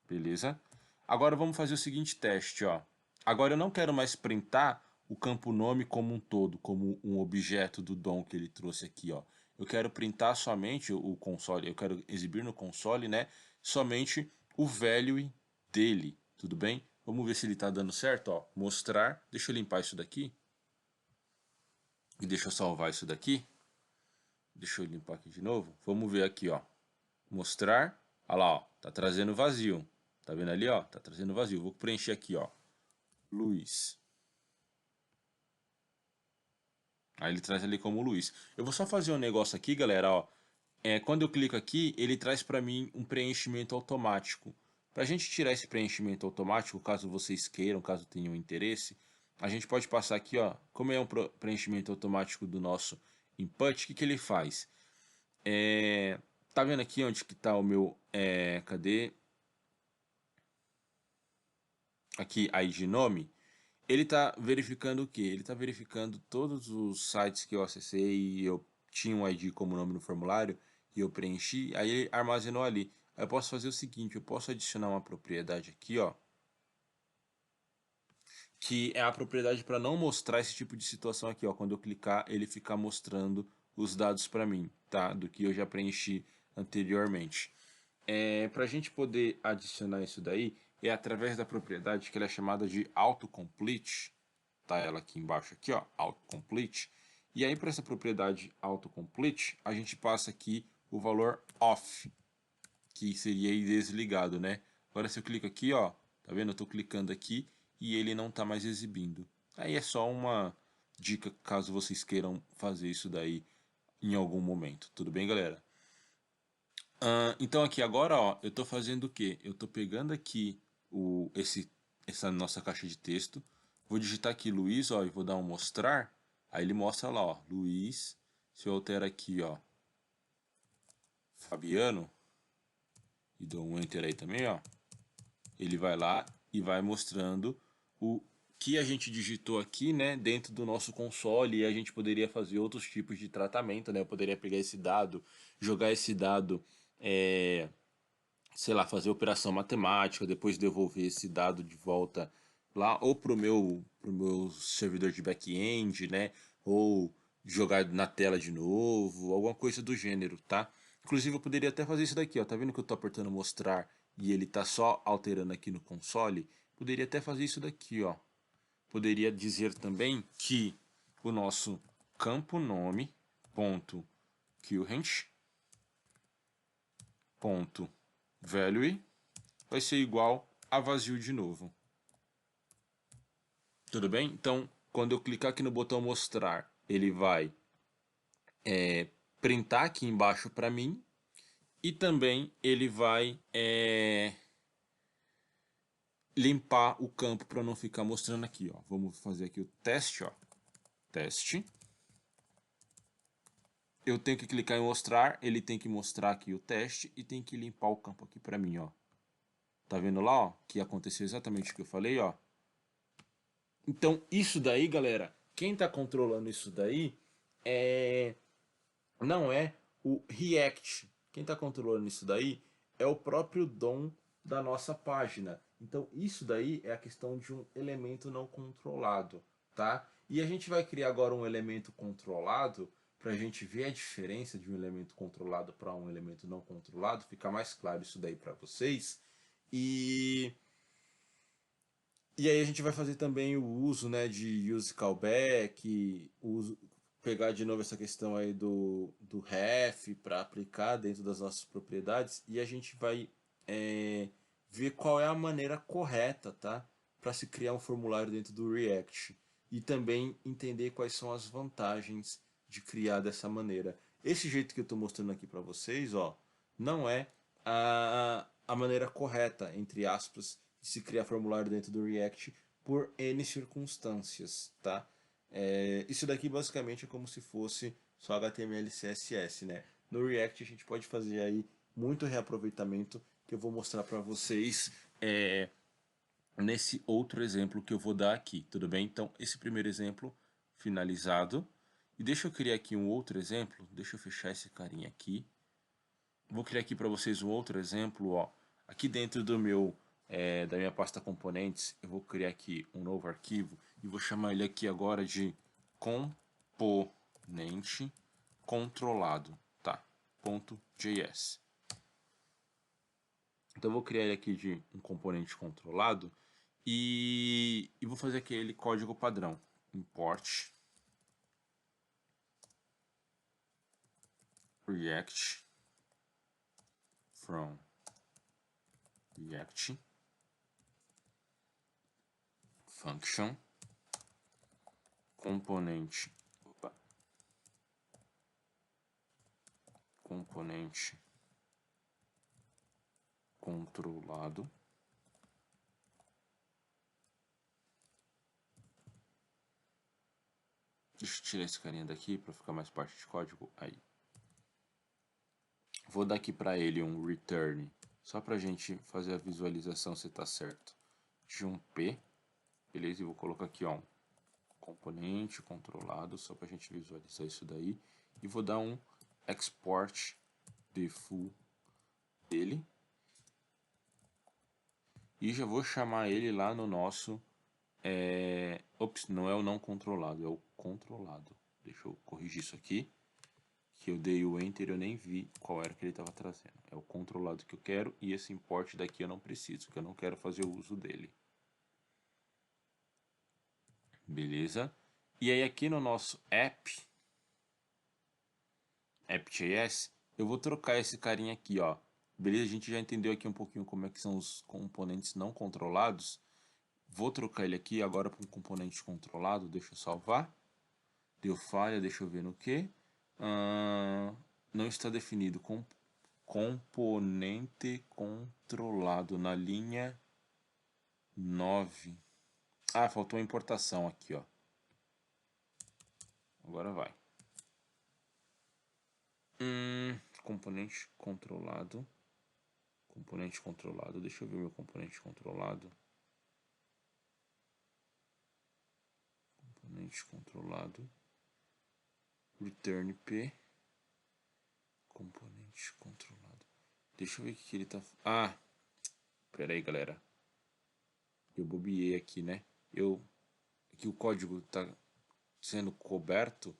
A: beleza? Agora vamos fazer o seguinte teste, ó. Agora eu não quero mais printar o campo nome como um todo, como um objeto do DOM que ele trouxe aqui, ó. Eu quero printar somente o console, eu quero exibir no console, né, somente o value dele, tudo bem? Vamos ver se ele está dando certo, ó. Mostrar, deixa eu limpar isso daqui. E deixa eu salvar isso daqui. Deixa eu limpar aqui de novo. Vamos ver aqui, ó. Mostrar. Olha lá, ó. Tá trazendo vazio. Tá vendo ali, ó? Tá trazendo vazio. Vou preencher aqui, ó. Luiz. Aí ele traz ali como Luiz. Eu vou só fazer um negócio aqui, galera, ó. Quando eu clico aqui, ele traz para mim um preenchimento automático. Para a gente tirar esse preenchimento automático, caso vocês queiram, caso tenham interesse, a gente pode passar aqui, ó. Como é um preenchimento automático do nosso input, o que ele faz? Tá vendo aqui onde que tá o meu, cadê? Aqui, ID nome. Ele está verificando o que? Ele está verificando todos os sites que eu acessei e eu tinha um ID como nome no formulário e eu preenchi, aí ele armazenou ali. Aí eu posso fazer o seguinte, eu posso adicionar uma propriedade aqui, ó, que é a propriedade para não mostrar esse tipo de situação aqui, ó. Quando eu clicar, ele ficar mostrando os dados para mim, tá? Do que eu já preenchi anteriormente. Para a gente poder adicionar isso daí, é através da propriedade que ela é chamada de autocomplete, tá ela aqui embaixo aqui, ó, autocomplete. E aí para essa propriedade autocomplete, a gente passa aqui o valor off, que seria aí desligado, né? Agora se eu clico aqui, ó, tá vendo? Eu tô clicando aqui e ele não tá mais exibindo. Aí é só dica caso vocês queiram fazer isso daí em algum momento. Tudo bem, galera? Então aqui agora, ó, eu estou fazendo o quê? Eu estou pegando aqui essa nossa caixa de texto, vou digitar aqui Luiz, ó, e vou dar um mostrar, aí ele mostra lá, ó, Luiz, se eu altero aqui, ó, Fabiano, e dou um enter aí também, ó, ele vai lá e vai mostrando o que a gente digitou aqui, né, dentro do nosso console, e a gente poderia fazer outros tipos de tratamento, né, eu poderia pegar esse dado, jogar esse dado, sei lá, fazer operação matemática, depois devolver esse dado de volta lá, ou pro meu servidor de back-end, né, ou jogar na tela de novo, alguma coisa do gênero, tá? Inclusive eu poderia até fazer isso daqui, ó, tá vendo que eu tô apertando mostrar e ele tá só alterando aqui no console? Poderia até fazer isso daqui, ó. Poderia dizer também que o nosso campo nome ponto current ponto value vai ser igual a vazio de novo. Tudo bem? Então, quando eu clicar aqui no botão mostrar, ele vai printar aqui embaixo para mim e também ele vai limpar o campo para não ficar mostrando aqui, ó. Vamos fazer aqui o teste, ó. Teste. Eu tenho que clicar em mostrar, ele tem que mostrar aqui o teste e tem que limpar o campo aqui para mim, ó. Tá vendo lá, ó, que aconteceu exatamente o que eu falei, ó. Então, isso daí, galera, quem tá controlando isso daí não é o React. Quem está controlando isso daí é o próprio DOM da nossa página. Então isso daí é a questão de um elemento não controlado, tá? E a gente vai criar agora um elemento controlado para a gente ver a diferença de um elemento controlado para um elemento não controlado, ficar mais claro isso daí para vocês. E aí a gente vai fazer também o uso, né, de use callback, pegar de novo essa questão aí do ref para aplicar dentro das nossas propriedades e a gente vai ver qual é a maneira correta, tá, para se criar um formulário dentro do React e também entender quais são as vantagens de criar dessa maneira. Esse jeito que eu estou mostrando aqui para vocês, ó, não é a maneira correta, entre aspas, de se criar formulário dentro do React por N circunstâncias, tá? Isso daqui basicamente é como se fosse só HTML e CSS, né? No React a gente pode fazer aí muito reaproveitamento que eu vou mostrar para vocês nesse outro exemplo que eu vou dar aqui, tudo bem? Então, esse primeiro exemplo finalizado. E deixa eu criar aqui um outro exemplo, deixa eu fechar esse carinha aqui. Vou criar aqui para vocês um outro exemplo, ó. Aqui dentro da minha pasta componentes, eu vou criar aqui um novo arquivo e vou chamar ele aqui agora de componente controlado, tá? .js. Então eu vou criar ele aqui de um componente controlado e vou fazer aquele código padrão. Import React from React function componente controlado deixa eu tirar esse carinha daqui para ficar mais parte de código aí. Vou dar aqui para ele um return só para a gente fazer a visualização se está certo de um p, beleza? E vou colocar aqui ó, um componente controlado só para a gente visualizar isso daí e vou dar um export default dele e já vou chamar ele lá no nosso ops, não é o não controlado, é o controlado. Deixa eu corrigir isso aqui, que eu dei o enter e eu nem vi qual era que ele estava trazendo. É o controlado que eu quero e esse import daqui eu não preciso, que eu não quero fazer o uso dele. Beleza? E aí aqui no nosso app.js, eu vou trocar esse carinha aqui, ó. Beleza? A gente já entendeu aqui um pouquinho como é que são os componentes não controlados. Vou trocar ele aqui agora para um componente controlado, deixa eu salvar. Deu falha, deixa eu ver no que. Não está definido componente controlado na linha 9. Ah, faltou a importação aqui, ó. Agora vai. Componente controlado. Componente controlado. Deixa eu ver meu componente controlado. Componente controlado. Return P. Componente controlado. Deixa eu ver o que ele tá... Ah! Pera aí, galera. Eu bobiei aqui, né? Aqui o código tá sendo coberto.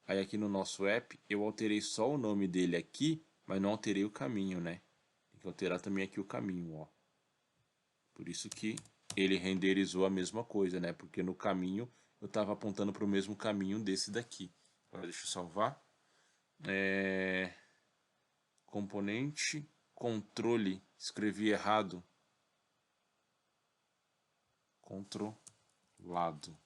A: Aí aqui no nosso app, eu alterei só o nome dele aqui, mas não alterei o caminho, né? Tem que alterar também aqui o caminho, ó. Por isso que ele renderizou a mesma coisa, né? Porque no caminho eu estava apontando para o mesmo caminho desse daqui. Agora deixa eu salvar. Componente, controle, escrevi errado. Controlado.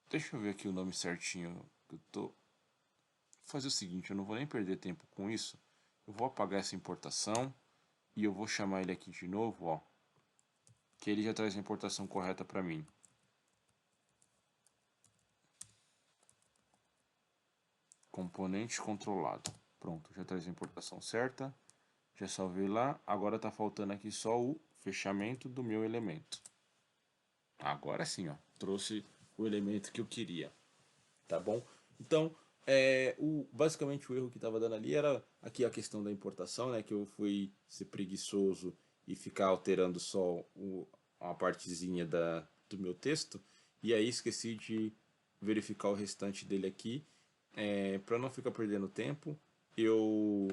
A: Deixa eu ver aqui o nome certinho. Vou fazer o seguinte, eu não vou nem perder tempo com isso. Eu vou apagar essa importação e eu vou chamar ele aqui de novo, ó. Que ele já traz a importação correta para mim. Componente controlado. Pronto, já traz a importação certa. Já salvei lá. Agora está faltando aqui só o fechamento do meu elemento. Agora sim, ó. Trouxe o elemento que eu queria. Tá bom? Então, basicamente o erro que estava dando ali era aqui a questão da importação, né? Que eu fui ser preguiçoso e ficar alterando só a partezinha do meu texto. E aí esqueci de verificar o restante dele aqui. Para não ficar perdendo tempo, eu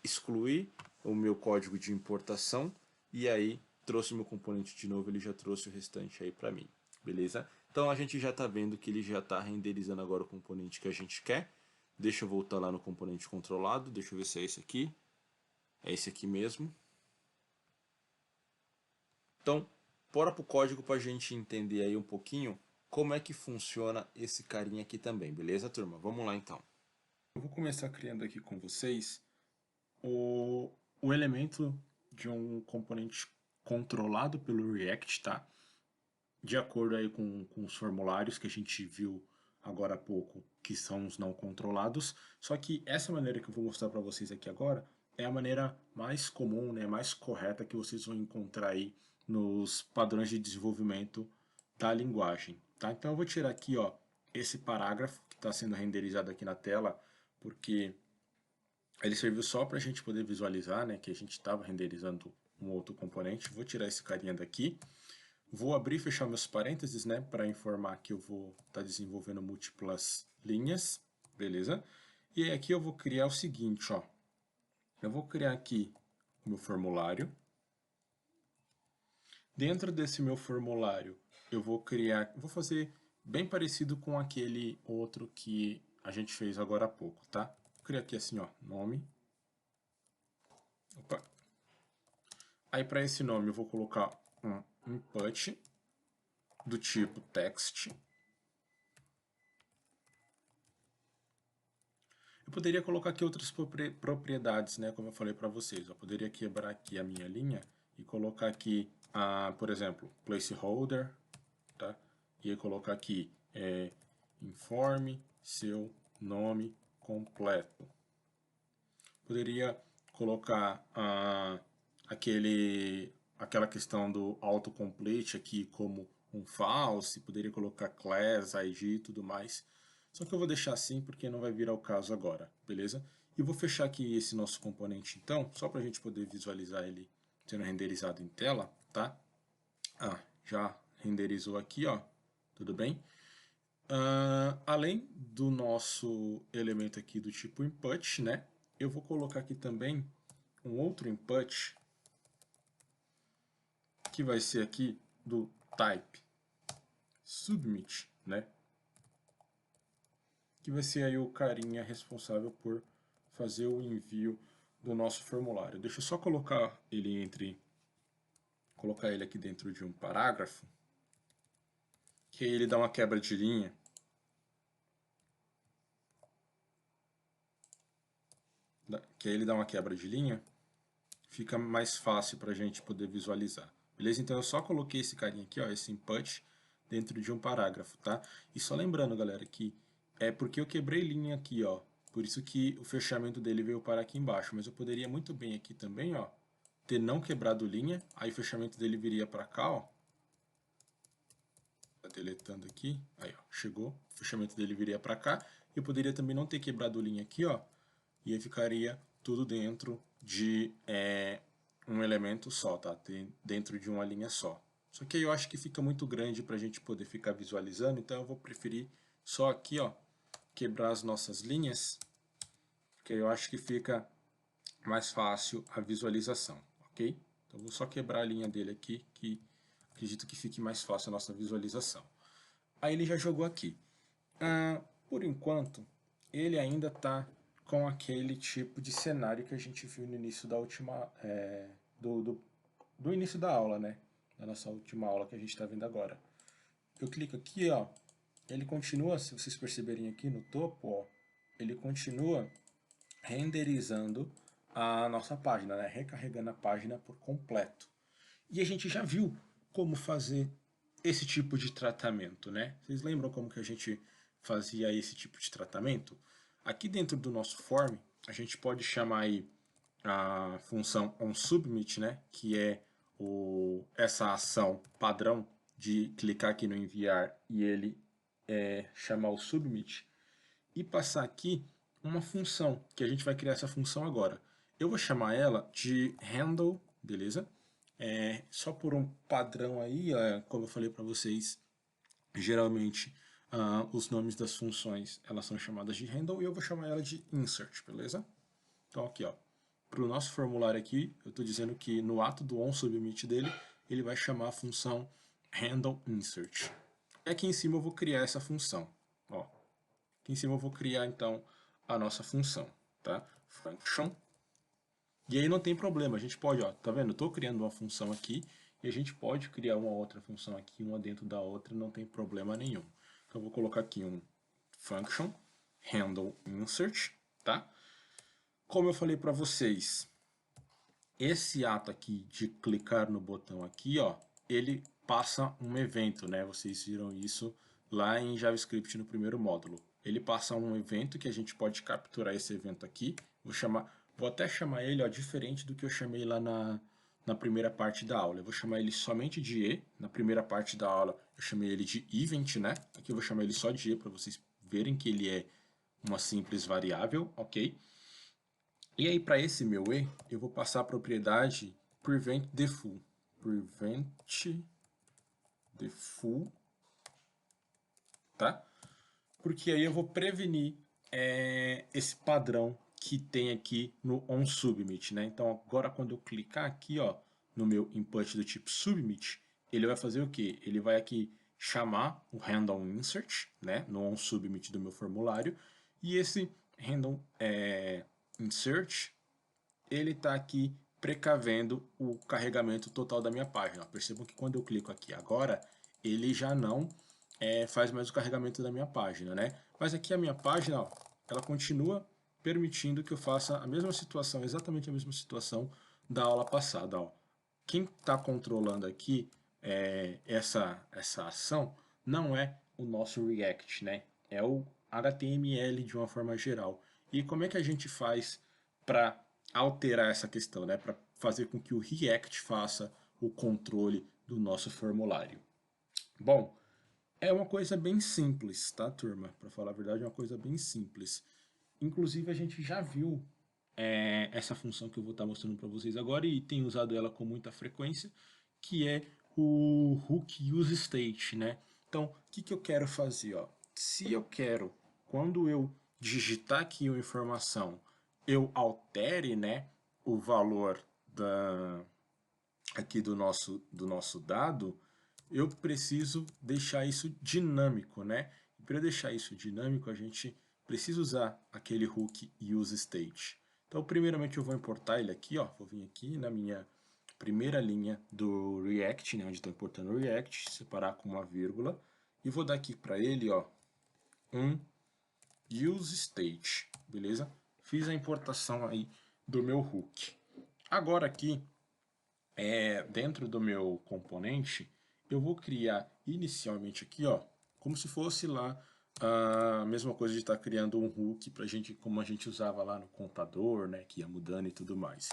A: excluí o meu código de importação e aí trouxe o meu componente de novo, ele já trouxe o restante aí para mim, beleza? Então a gente já está vendo que ele já está renderizando agora o componente que a gente quer. Deixa eu voltar lá no componente controlado, deixa eu ver se é esse aqui. É esse aqui mesmo. Então, bora pro código para a gente entender aí um pouquinho como é que funciona esse carinha aqui também, beleza, turma? Vamos lá então. Eu vou começar criando aqui com vocês o elemento de um componente controlado pelo React, tá? De acordo aí com os formulários que a gente viu agora há pouco, que são os não controlados. Só que essa maneira que eu vou mostrar para vocês aqui agora é a maneira mais comum, né, mais correta que vocês vão encontrar aí nos padrões de desenvolvimento da linguagem, tá? Então eu vou tirar aqui, ó, esse parágrafo que está sendo renderizado aqui na tela, porque ele serviu só para a gente poder visualizar, né, que a gente estava renderizando um outro componente. Vou tirar esse carinha daqui. Vou abrir e fechar meus parênteses, né, para informar que eu vou estar desenvolvendo múltiplas linhas, beleza? E aqui eu vou criar o seguinte, ó. Eu vou criar aqui o meu formulário. Dentro desse meu formulário, eu vou fazer bem parecido com aquele outro que a gente fez agora há pouco, tá? Vou criar aqui assim, ó, nome. Opa. Aí para esse nome eu vou colocar um input do tipo text. Eu poderia colocar aqui outras propriedades, né, como eu falei para vocês. Eu poderia quebrar aqui a minha linha e colocar aqui, por exemplo, placeholder, tá? E aí colocar aqui informe seu nome completo. Poderia colocar aquela questão do autocomplete aqui como um false, poderia colocar class, ID e tudo mais. Só que eu vou deixar assim porque não vai vir ao caso agora, beleza? E vou fechar aqui esse nosso componente então, só para a gente poder visualizar ele sendo renderizado em tela, tá? Já renderizou aqui, ó, tudo bem? Além do nosso elemento aqui do tipo input, né? Eu vou colocar aqui também um outro input que vai ser aqui do type submit, né? Que vai ser aí o carinha responsável por fazer o envio do nosso formulário. Deixa eu só colocar ele aqui dentro de um parágrafo,
B: que aí ele dá uma quebra de linha. Que aí ele dá uma quebra de linha, fica mais fácil para a gente poder visualizar. Beleza? Então eu só coloquei esse carinha aqui, ó, esse input, dentro de um parágrafo, tá? E só lembrando, galera, que é porque eu quebrei linha aqui, ó, por isso que o fechamento dele veio parar aqui embaixo, mas eu poderia muito bem aqui também, ó, ter não quebrado linha, aí o fechamento dele viria para cá, ó. Tá deletando aqui, aí ó, chegou, o fechamento dele viria para cá, eu poderia também não ter quebrado linha aqui, ó, e aí ficaria tudo dentro de um elemento só, tá? Dentro de uma linha só. Só que aí eu acho que fica muito grande para a gente poder ficar visualizando, então eu vou preferir só aqui, ó, quebrar as nossas linhas, porque eu acho que fica mais fácil a visualização, ok? Então eu vou só quebrar a linha dele aqui, que acredito que fique mais fácil a nossa visualização. Aí ele já jogou aqui. Por enquanto, ele ainda está com aquele tipo de cenário que a gente viu no início da última, do início da aula, né? Da nossa última aula que a gente está vendo agora. Eu clico aqui, ó, ele continua, se vocês perceberem aqui no topo, ó, ele continua renderizando a nossa página, né? Recarregando a página por completo. E a gente já viu como fazer esse tipo de tratamento, né? Vocês lembram como que a gente fazia esse tipo de tratamento? Aqui dentro do nosso form, a gente pode chamar aí a função onSubmit, né? Que é essa ação padrão de clicar aqui no enviar e ele chamar o submit e passar aqui uma função, que a gente vai criar essa função agora. Eu vou chamar ela de handle, beleza? Só por um padrão aí, como eu falei para vocês, geralmente os nomes das funções elas são chamadas de handle e eu vou chamar ela de insert, beleza? Então aqui, ó, para o nosso formulário aqui, eu estou dizendo que no ato do onSubmit dele, ele vai chamar a função handleInsert. E aqui em cima eu vou criar essa função. Ó. Aqui em cima eu vou criar então a nossa função, tá? Function. E aí não tem problema, a gente pode, ó, tá vendo? Eu estou criando uma função aqui e a gente pode criar uma outra função aqui, uma dentro da outra, não tem problema nenhum. Então eu vou colocar aqui um function handleInsert, tá? Como eu falei para vocês, esse ato aqui de clicar no botão aqui, ó, ele passa um evento, né? Vocês viram isso lá em JavaScript no primeiro módulo. Ele passa um evento que a gente pode capturar esse evento aqui. Vou até chamar ele, ó, diferente do que eu chamei lá na primeira parte da aula. Eu vou chamar ele somente de E. Na primeira parte da aula eu chamei ele de event, né? Aqui eu vou chamar ele só de E para vocês verem que ele é uma simples variável, ok? E aí, para esse meu E, eu vou passar a propriedade preventDefault. PreventDefault, tá? Porque aí eu vou prevenir esse padrão que tem aqui no onSubmit, né? Então, agora quando eu clicar aqui, ó, no meu input do tipo submit, ele vai fazer o quê? Ele vai aqui chamar o handleInsert, né, no onSubmit do meu formulário, e esse handleInsert, ele está aqui precavendo o carregamento total da minha página. Percebam que quando eu clico aqui agora, ele já não faz mais o carregamento da minha página, né? Mas aqui a minha página, ó, ela continua permitindo que eu faça a mesma situação, exatamente a mesma situação da aula passada. Ó. Quem está controlando aqui essa ação não é o nosso React, né? É o HTML de uma forma geral. E como é que a gente faz para alterar essa questão, né? Para fazer com que o React faça o controle do nosso formulário? Bom, é uma coisa bem simples, tá, turma? Para falar a verdade, é uma coisa bem simples. Inclusive, a gente já viu essa função que eu vou estar mostrando para vocês agora e tem usado ela com muita frequência, que é o hook use state, né? Então, o que eu quero fazer? Ó? Se eu quero, quando eu digitar aqui uma informação, eu altere, né, o valor aqui do nosso dado, eu preciso deixar isso dinâmico, né? Para eu deixar isso dinâmico, a gente precisa usar aquele hook useState. Então, primeiramente eu vou importar ele aqui, ó, vou vir aqui na minha primeira linha do React, né, onde estou importando o React, separar com uma vírgula, e vou dar aqui para ele, ó, um useState, beleza? Fiz a importação aí do meu hook. Agora aqui, dentro do meu componente, eu vou criar inicialmente aqui, ó, como se fosse lá a mesma coisa de estar criando um hook pra gente, como a gente usava lá no contador, né, que ia mudando e tudo mais.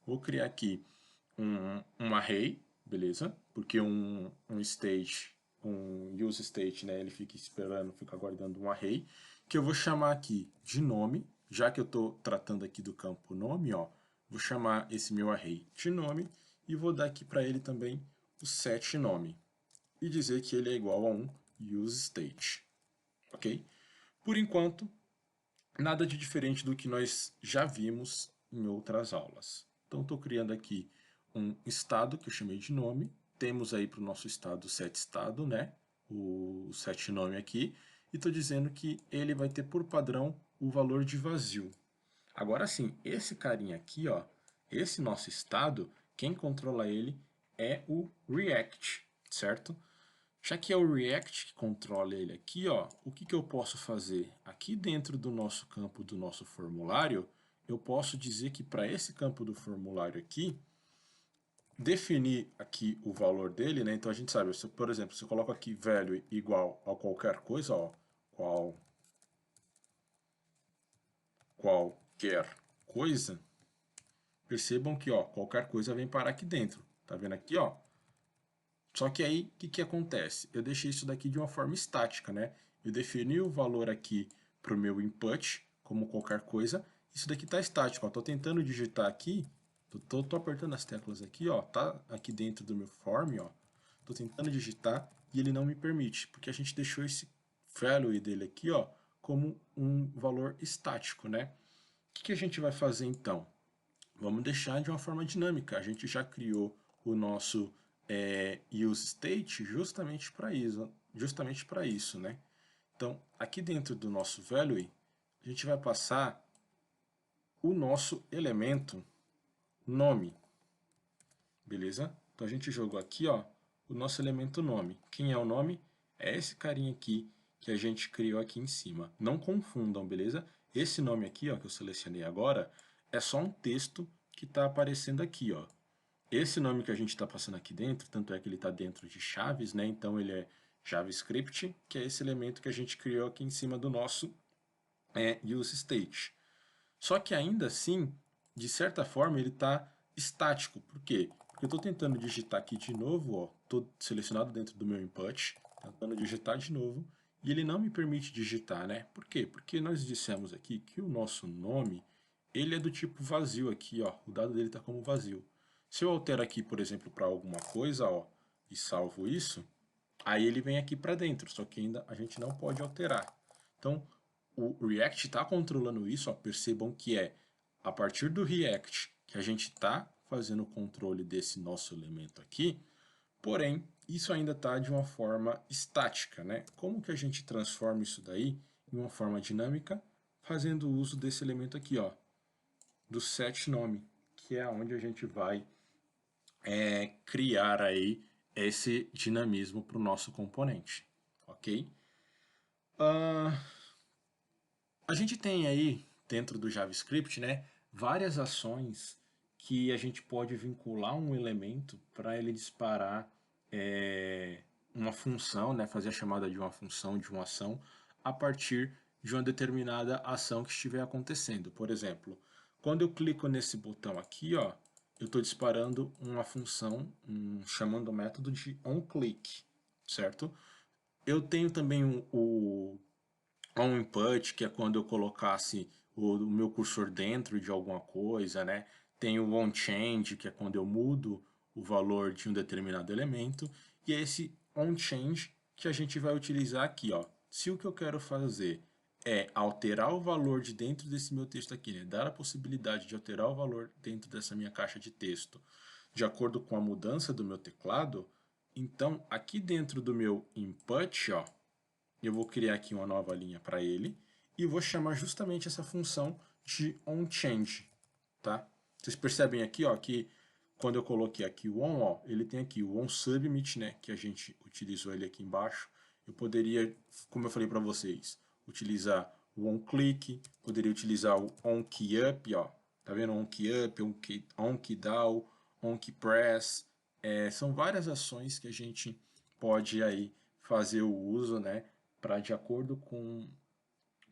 B: Vou criar aqui um array, beleza? Porque um state, um use state, né, ele fica esperando, fica guardando um array, que eu vou chamar aqui de nome, já que eu estou tratando aqui do campo nome, ó, vou chamar esse meu array de nome e vou dar aqui para ele também o set nome e dizer que ele é igual a um use state, ok? Por enquanto, nada de diferente do que nós já vimos em outras aulas. Então, estou criando aqui um estado que eu chamei de nome. Temos aí para o nosso estado setEstado, né? O setNome aqui. E estou dizendo que ele vai ter por padrão o valor de vazio. Agora sim, esse carinha aqui, ó, esse nosso estado, quem controla ele é o React, certo? Já que é o React que controla ele aqui, ó, o que eu posso fazer? Aqui dentro do nosso campo do nosso formulário, eu posso dizer que para esse campo do formulário aqui, definir aqui o valor dele, né? Então a gente sabe, por exemplo, se eu coloco aqui value igual a qualquer coisa, ó, qualquer coisa, percebam que, ó, qualquer coisa vem parar aqui dentro. Tá vendo aqui, ó? Só que aí, o que acontece? Eu deixei isso daqui de uma forma estática, né? Eu defini o valor aqui para o meu input, como qualquer coisa. Isso daqui está estático, ó. Tô tentando digitar aqui, tô apertando as teclas aqui, ó. Tá aqui dentro do meu form, ó. Tô tentando digitar e ele não me permite, porque a gente deixou esse value dele aqui, ó, como um valor estático, né? O que a gente vai fazer então? Vamos deixar de uma forma dinâmica. A gente já criou o nosso useState justamente para isso, né? Então, aqui dentro do nosso value, a gente vai passar o nosso elemento nome, beleza? Então a gente jogou aqui, ó, o nosso elemento nome. Quem é o nome? É esse carinha aqui que a gente criou aqui em cima. Não confundam, beleza? Esse nome aqui, ó, que eu selecionei agora, é só um texto que está aparecendo aqui, ó. Esse nome que a gente está passando aqui dentro, tanto é que ele está dentro de chaves, né? Então ele é JavaScript, que é esse elemento que a gente criou aqui em cima do nosso useState. Só que ainda assim, de certa forma, ele está estático. Por quê? Porque eu estou tentando digitar aqui de novo, ó, estou selecionado dentro do meu input, tentando digitar de novo, e ele não me permite digitar, né? Por quê? Porque nós dissemos aqui que o nosso nome, ele é do tipo vazio aqui, ó, o dado dele está como vazio. Se eu altero aqui, por exemplo, para alguma coisa, ó, e salvo isso, aí ele vem aqui para dentro, só que ainda a gente não pode alterar. Então, o React está controlando isso, ó, percebam que é a partir do React que a gente está fazendo o controle desse nosso elemento aqui, porém, isso ainda está de uma forma estática, né? Como que a gente transforma isso daí em uma forma dinâmica? Fazendo uso desse elemento aqui, ó, do setNome, que é onde a gente vai criar aí esse dinamismo para o nosso componente, ok? A gente tem aí, dentro do JavaScript, né, várias ações que a gente pode vincular um elemento para ele disparar uma função, né, fazer a chamada de uma função, de uma ação, a partir de uma determinada ação que estiver acontecendo. Por exemplo, quando eu clico nesse botão aqui, ó, eu estou disparando uma função, chamando o método de onClick, certo? Eu tenho também o onInput, que é quando eu colocasse o meu cursor dentro de alguma coisa, né? Tem o onChange, que é quando eu mudo o valor de um determinado elemento, e é esse onChange que a gente vai utilizar aqui, ó. Se o que eu quero fazer é alterar o valor de dentro desse meu texto aqui, né? Dar a possibilidade de alterar o valor dentro dessa minha caixa de texto de acordo com a mudança do meu teclado, então aqui dentro do meu input, ó, eu vou criar aqui uma nova linha para ele e vou chamar justamente essa função de onChange, tá? Vocês percebem aqui, ó, que quando eu coloquei aqui o on, ó, ele tem aqui o onSubmit, né, que a gente utilizou ele aqui embaixo. eu poderia, como eu falei para vocês, utilizar o onClick, poderia utilizar o onKeyUp, ó, tá vendo? onKeyUp, onKeyDAO, onKeyPress, são várias ações que a gente pode aí fazer o uso, né, para de acordo com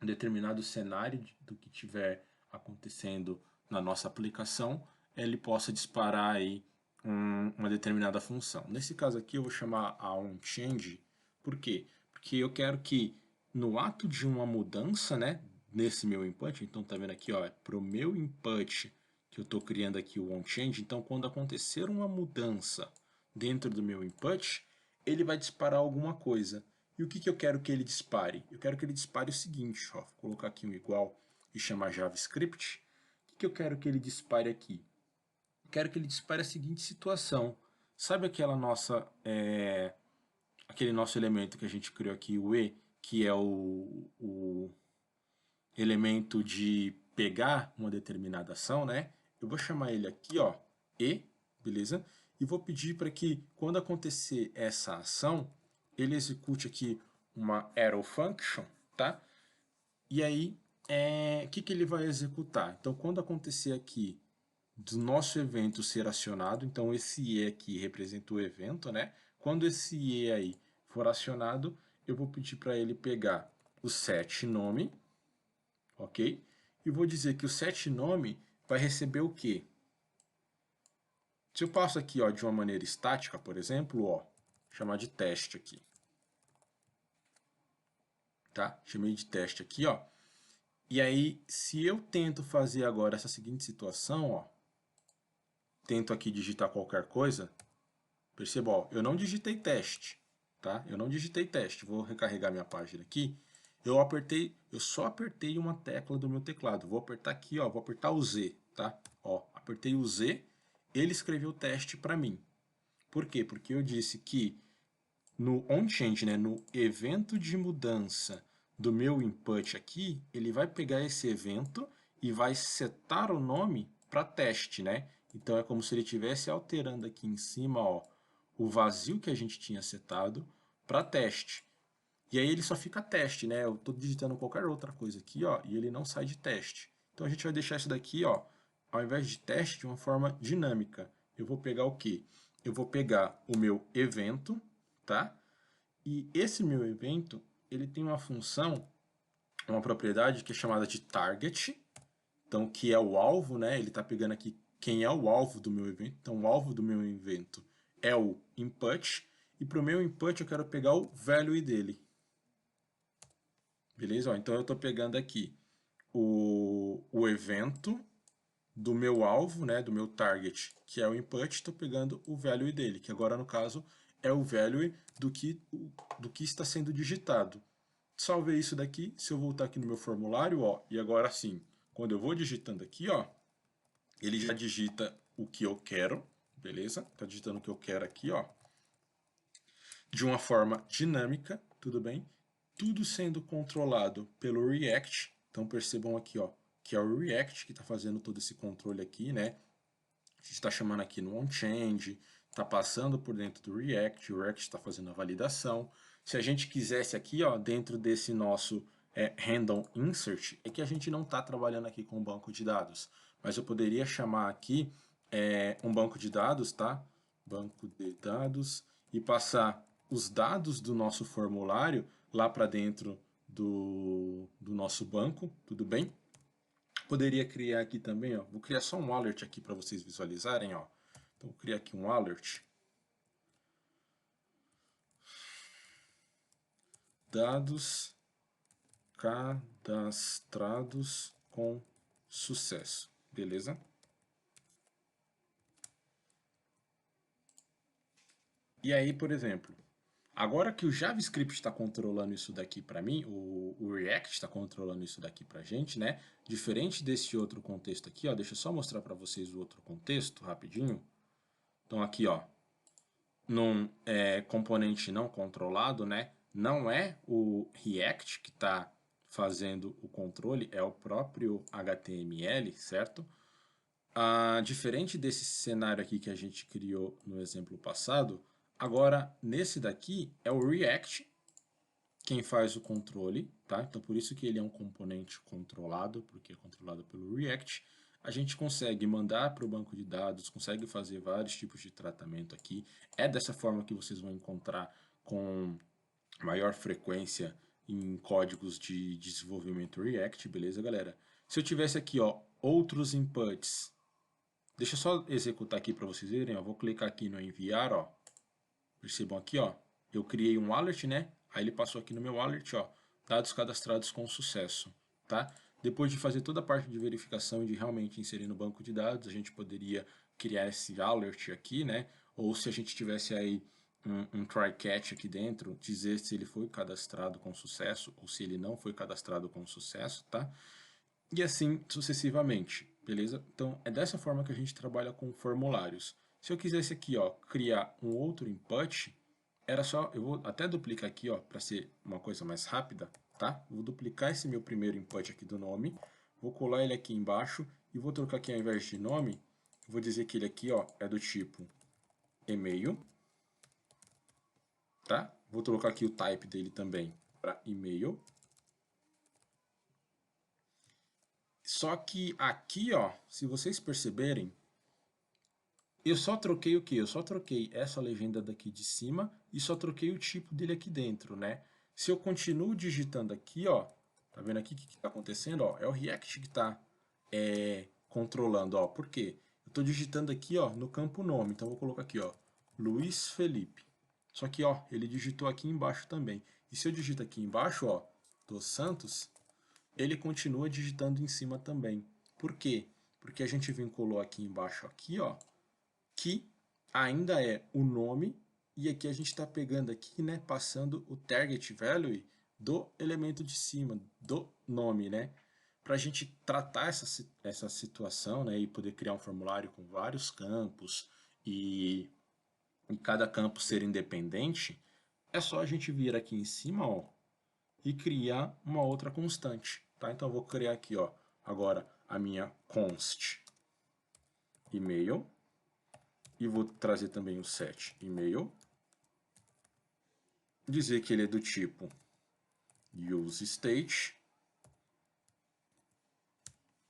B: um determinado cenário do que tiver acontecendo na nossa aplicação, ele possa disparar aí uma determinada função. Nesse caso aqui eu vou chamar a onChange, por quê? Porque eu quero que no ato de uma mudança, né, nesse meu input, então tá vendo aqui, ó, para o meu input que eu estou criando aqui o onChange, então quando acontecer uma mudança dentro do meu input, ele vai disparar alguma coisa. E o que eu quero que ele dispare? Eu quero que ele dispare o seguinte, ó, vou colocar aqui um igual e chamar JavaScript. O que eu quero que ele dispare aqui? Eu quero que ele dispare a seguinte situação. Sabe aquela nossa, aquele nosso elemento que a gente criou aqui, o E, que é o elemento de pegar uma determinada ação, né? Eu vou chamar ele aqui, ó, E, beleza? E vou pedir para que, quando acontecer essa ação, ele execute aqui uma arrow function, tá? E aí, o que ele vai executar? Então, quando acontecer aqui do nosso evento ser acionado, então esse E aqui representa o evento, né? Quando esse E aí for acionado, eu vou pedir para ele pegar o setNome, ok? E vou dizer que o setNome vai receber o quê? Se eu passo aqui, ó, de uma maneira estática, por exemplo, ó, chamar de teste aqui. Tá? Chamei de teste aqui, ó. E aí, se eu tento fazer agora essa seguinte situação, ó, tento aqui digitar qualquer coisa, perceba, ó, eu não digitei teste, tá? Eu não digitei teste. Vou recarregar minha página aqui. Eu só apertei uma tecla do meu teclado. Vou apertar aqui, ó, vou apertar o Z, tá? Ó, apertei o Z, ele escreveu teste para mim. Por quê? Porque eu disse que no onChange, né, no evento de mudança do meu input aqui, ele vai pegar esse evento e vai setar o nome para teste, né? Então é como se ele estivesse alterando aqui em cima, ó, o vazio que a gente tinha setado para teste. E aí ele só fica teste, né? Eu estou digitando qualquer outra coisa aqui, ó, e ele não sai de teste. Então a gente vai deixar isso daqui, ó, ao invés de teste, de uma forma dinâmica. Eu vou pegar o quê? Eu vou pegar o meu evento, tá? E esse meu evento, ele tem uma função, uma propriedade que é chamada de target, então que é o alvo, né? Ele está pegando aqui quem é o alvo do meu evento. Então o alvo do meu evento é o input, e para o meu input eu quero pegar o value dele. Beleza? Ó, então eu estou pegando aqui o evento do meu alvo, né, do meu target, que é o input, estou pegando o value dele, que agora no caso é o value do que está sendo digitado. Salvei isso daqui, se eu voltar aqui no meu formulário, ó, e agora sim, quando eu vou digitando aqui, ó, ele já digita o que eu quero, beleza? Está digitando o que eu quero aqui, ó, de uma forma dinâmica, tudo bem? Tudo sendo controlado pelo React. Então percebam aqui, ó, que é o React que está fazendo todo esse controle aqui, né? A gente está chamando aqui no onChange, está passando por dentro do React, o React está fazendo a validação. Se a gente quisesse aqui, ó, dentro desse nosso random insert, é que a gente não está trabalhando aqui com banco de dados, mas eu poderia chamar aqui um banco de dados, tá? Banco de dados, e passar os dados do nosso formulário lá para dentro do nosso banco, tudo bem? Poderia criar aqui também, ó, vou criar só um alert aqui para vocês visualizarem, ó. Então vou criar aqui um alert. Dados cadastrados com sucesso, beleza? E aí, por exemplo, agora que o JavaScript está controlando isso daqui para mim, o React está controlando isso daqui para a gente, né? Diferente desse outro contexto aqui, ó, deixa eu só mostrar para vocês o outro contexto rapidinho. Então aqui, ó, num componente não controlado, né? Não é o React que está fazendo o controle, é o próprio HTML, certo? Diferente desse cenário aqui que a gente criou no exemplo passado, agora nesse daqui é o React quem faz o controle, tá? Então por isso que ele é um componente controlado, porque é controlado pelo React. A gente consegue mandar para o banco de dados, consegue fazer vários tipos de tratamento aqui. É dessa forma que vocês vão encontrar com maior frequência em códigos de desenvolvimento React, beleza, galera? Se eu tivesse aqui, ó, outros inputs, deixa eu só executar aqui para vocês verem, ó. Vou clicar aqui no enviar, ó. Percebam aqui, ó, eu criei um alert, né? Aí ele passou aqui no meu alert, ó, dados cadastrados com sucesso, tá? Depois de fazer toda a parte de verificação e de realmente inserir no banco de dados, a gente poderia criar esse alert aqui, né? Ou se a gente tivesse aí um try catch aqui dentro, dizer se ele foi cadastrado com sucesso ou se ele não foi cadastrado com sucesso, tá? E assim sucessivamente, beleza? Então é dessa forma que a gente trabalha com formulários. Se eu quisesse aqui, ó, criar um outro input, era só, eu vou até duplicar aqui, ó, para ser uma coisa mais rápida, tá? Vou duplicar esse meu primeiro input aqui do nome, vou colar ele aqui embaixo e vou trocar aqui ao invés de nome, vou dizer que ele aqui, ó, é do tipo e-mail, tá? Vou trocar aqui o type dele também para e-mail. Só que aqui, ó, se vocês perceberem, eu só troquei o quê? Eu só troquei essa legenda daqui de cima e só troquei o tipo dele aqui dentro, né? Se eu continuo digitando aqui, ó, tá vendo aqui o que está acontecendo? Ó, é o React que está controlando, ó. Por quê? Eu estou digitando aqui, ó, no campo nome. Então, eu vou colocar aqui, ó, Luiz Felipe. Só que, ó, ele digitou aqui embaixo também. E se eu digito aqui embaixo, ó, dos Santos, ele continua digitando em cima também. Por quê? Porque a gente vinculou aqui embaixo, aqui, ó, que ainda é o nome, e aqui a gente está pegando aqui, né, passando o target value do elemento de cima, do nome, né, para a gente tratar essa situação, né, e poder criar um formulário com vários campos e cada campo ser independente, é só a gente vir aqui em cima, ó, e criar uma outra constante, tá? Então eu vou criar aqui, ó, agora a minha const e-mail, e vou trazer também o set e-mail, dizer que ele é do tipo useState,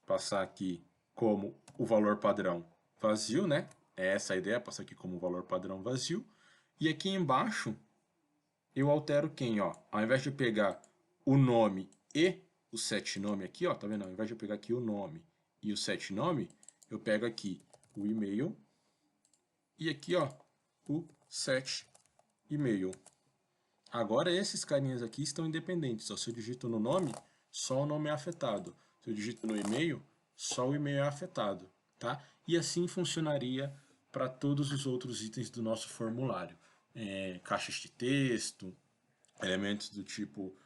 B: passar aqui como o valor padrão vazio, né? É essa a ideia, passar aqui como valor padrão vazio. E aqui embaixo eu altero quem, ó? Ao invés de eu pegar o nome e o set nome aqui, ó, tá vendo? Ao invés de eu pegar aqui o nome e o set nome, eu pego aqui o e-mail e aqui, ó, o set e-mail. Agora esses carinhas aqui estão independentes. Ó. Se eu digito no nome, só o nome é afetado. Se eu digito no e-mail, só o e-mail é afetado. Tá? E assim funcionaria para todos os outros itens do nosso formulário. Caixas de texto, elementos do tipo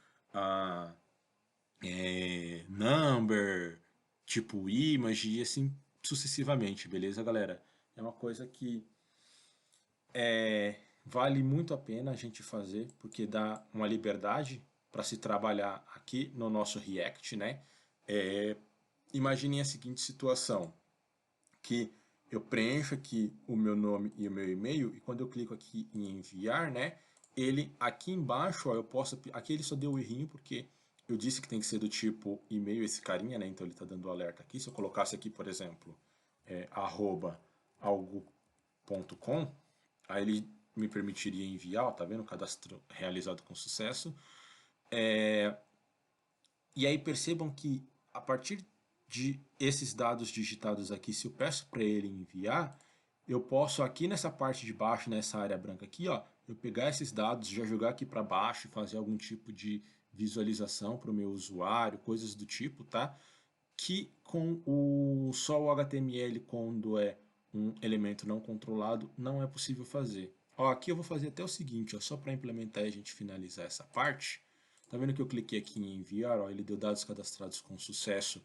B: number, tipo image e assim sucessivamente, beleza, galera? É uma coisa que vale muito a pena a gente fazer, porque dá uma liberdade para se trabalhar aqui no nosso React, né? Imaginem a seguinte situação, que eu preencho aqui o meu nome e o meu e-mail, e quando eu clico aqui em enviar, né? Ele aqui embaixo, ó, eu posso... Aqui ele só deu o errinho, porque eu disse que tem que ser do tipo e-mail esse carinha, né? Então ele está dando alerta aqui. Se eu colocasse aqui, por exemplo, @algo.com, aí ele me permitiria enviar, ó, tá vendo? Cadastro realizado com sucesso. E aí percebam que a partir de esses dados digitados aqui, se eu peço para ele enviar, eu posso aqui nessa parte de baixo, nessa área branca aqui, ó, eu pegar esses dados, já jogar aqui para baixo e fazer algum tipo de visualização para o meu usuário, coisas do tipo, tá? Que com só o HTML, quando é um elemento não controlado, não é possível fazer. Ó, aqui eu vou fazer até o seguinte, ó, só para implementar e a gente finalizar essa parte. Tá vendo que eu cliquei aqui em enviar, ó, ele deu dados cadastrados com sucesso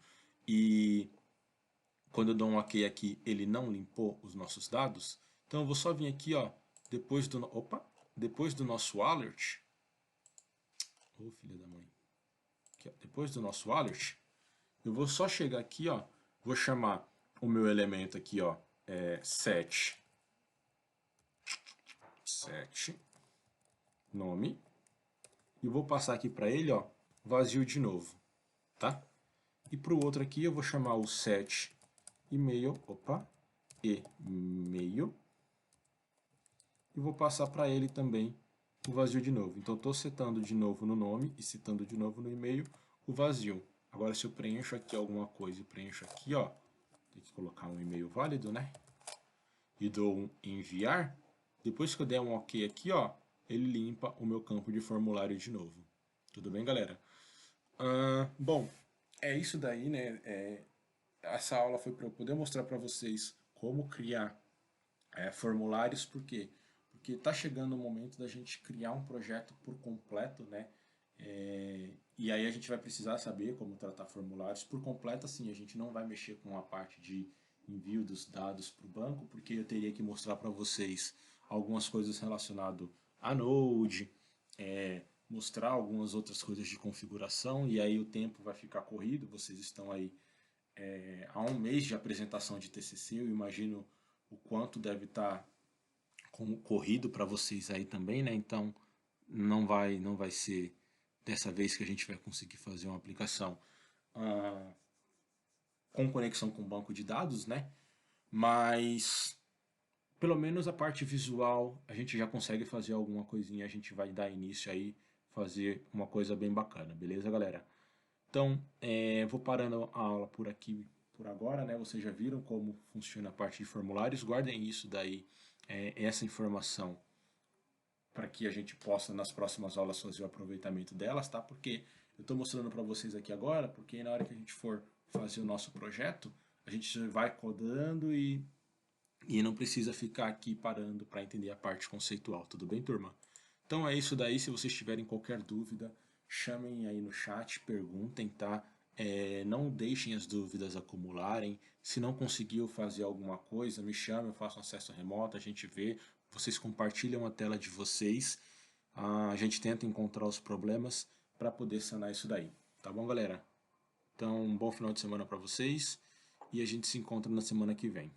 B: e quando eu dou um OK aqui, ele não limpou os nossos dados. Então eu vou só vir aqui, ó, depois do nosso alert. Ô, filha da mãe. Aqui, ó, depois do nosso alert, eu vou só chegar aqui, ó, vou chamar o meu elemento aqui, ó, set nome, e vou passar aqui para ele, ó, vazio de novo, tá? E para o outro aqui eu vou chamar o set e-mail, e-mail, e vou passar para ele também o vazio de novo. Então estou setando de novo no nome e setando de novo no e-mail o vazio. Agora se eu preencho aqui alguma coisa e preencho aqui, ó, tem que colocar um e-mail válido, né? E dou um enviar, depois que eu der um OK aqui, ó, ele limpa o meu campo de formulário de novo. Tudo bem, galera? Bom, é isso daí, né? Essa aula foi para eu poder mostrar para vocês como criar formulários, por quê? Porque está chegando o momento da gente criar um projeto por completo, né? E aí a gente vai precisar saber como tratar formulários por completo, assim, a gente não vai mexer com a parte de envio dos dados para o banco, porque eu teria que mostrar para vocês algumas coisas relacionadas a Node, mostrar algumas outras coisas de configuração, e aí o tempo vai ficar corrido, vocês estão aí há um mês de apresentação de TCC, eu imagino o quanto deve estar corrido para vocês aí também, né? Então não vai ser dessa vez que a gente vai conseguir fazer uma aplicação com conexão com banco de dados, né? Mas pelo menos a parte visual a gente já consegue fazer alguma coisinha, a gente vai dar início aí, fazer uma coisa bem bacana, beleza, galera? Então, vou parando a aula por aqui, por agora, né? Vocês já viram como funciona a parte de formulários, guardem isso daí, essa informação, para que a gente possa nas próximas aulas fazer o aproveitamento delas, tá? Porque eu estou mostrando para vocês aqui agora, porque na hora que a gente for fazer o nosso projeto, a gente vai codando e não precisa ficar aqui parando para entender a parte conceitual, tudo bem, turma? Então é isso daí, se vocês tiverem qualquer dúvida, chamem aí no chat, perguntem, tá? Não deixem as dúvidas acumularem, se não conseguiu fazer alguma coisa, me chame, eu faço um acesso remoto, a gente vê, vocês compartilham a tela de vocês, a gente tenta encontrar os problemas para poder sanar isso daí, tá bom, galera? Então, um bom final de semana para vocês e a gente se encontra na semana que vem.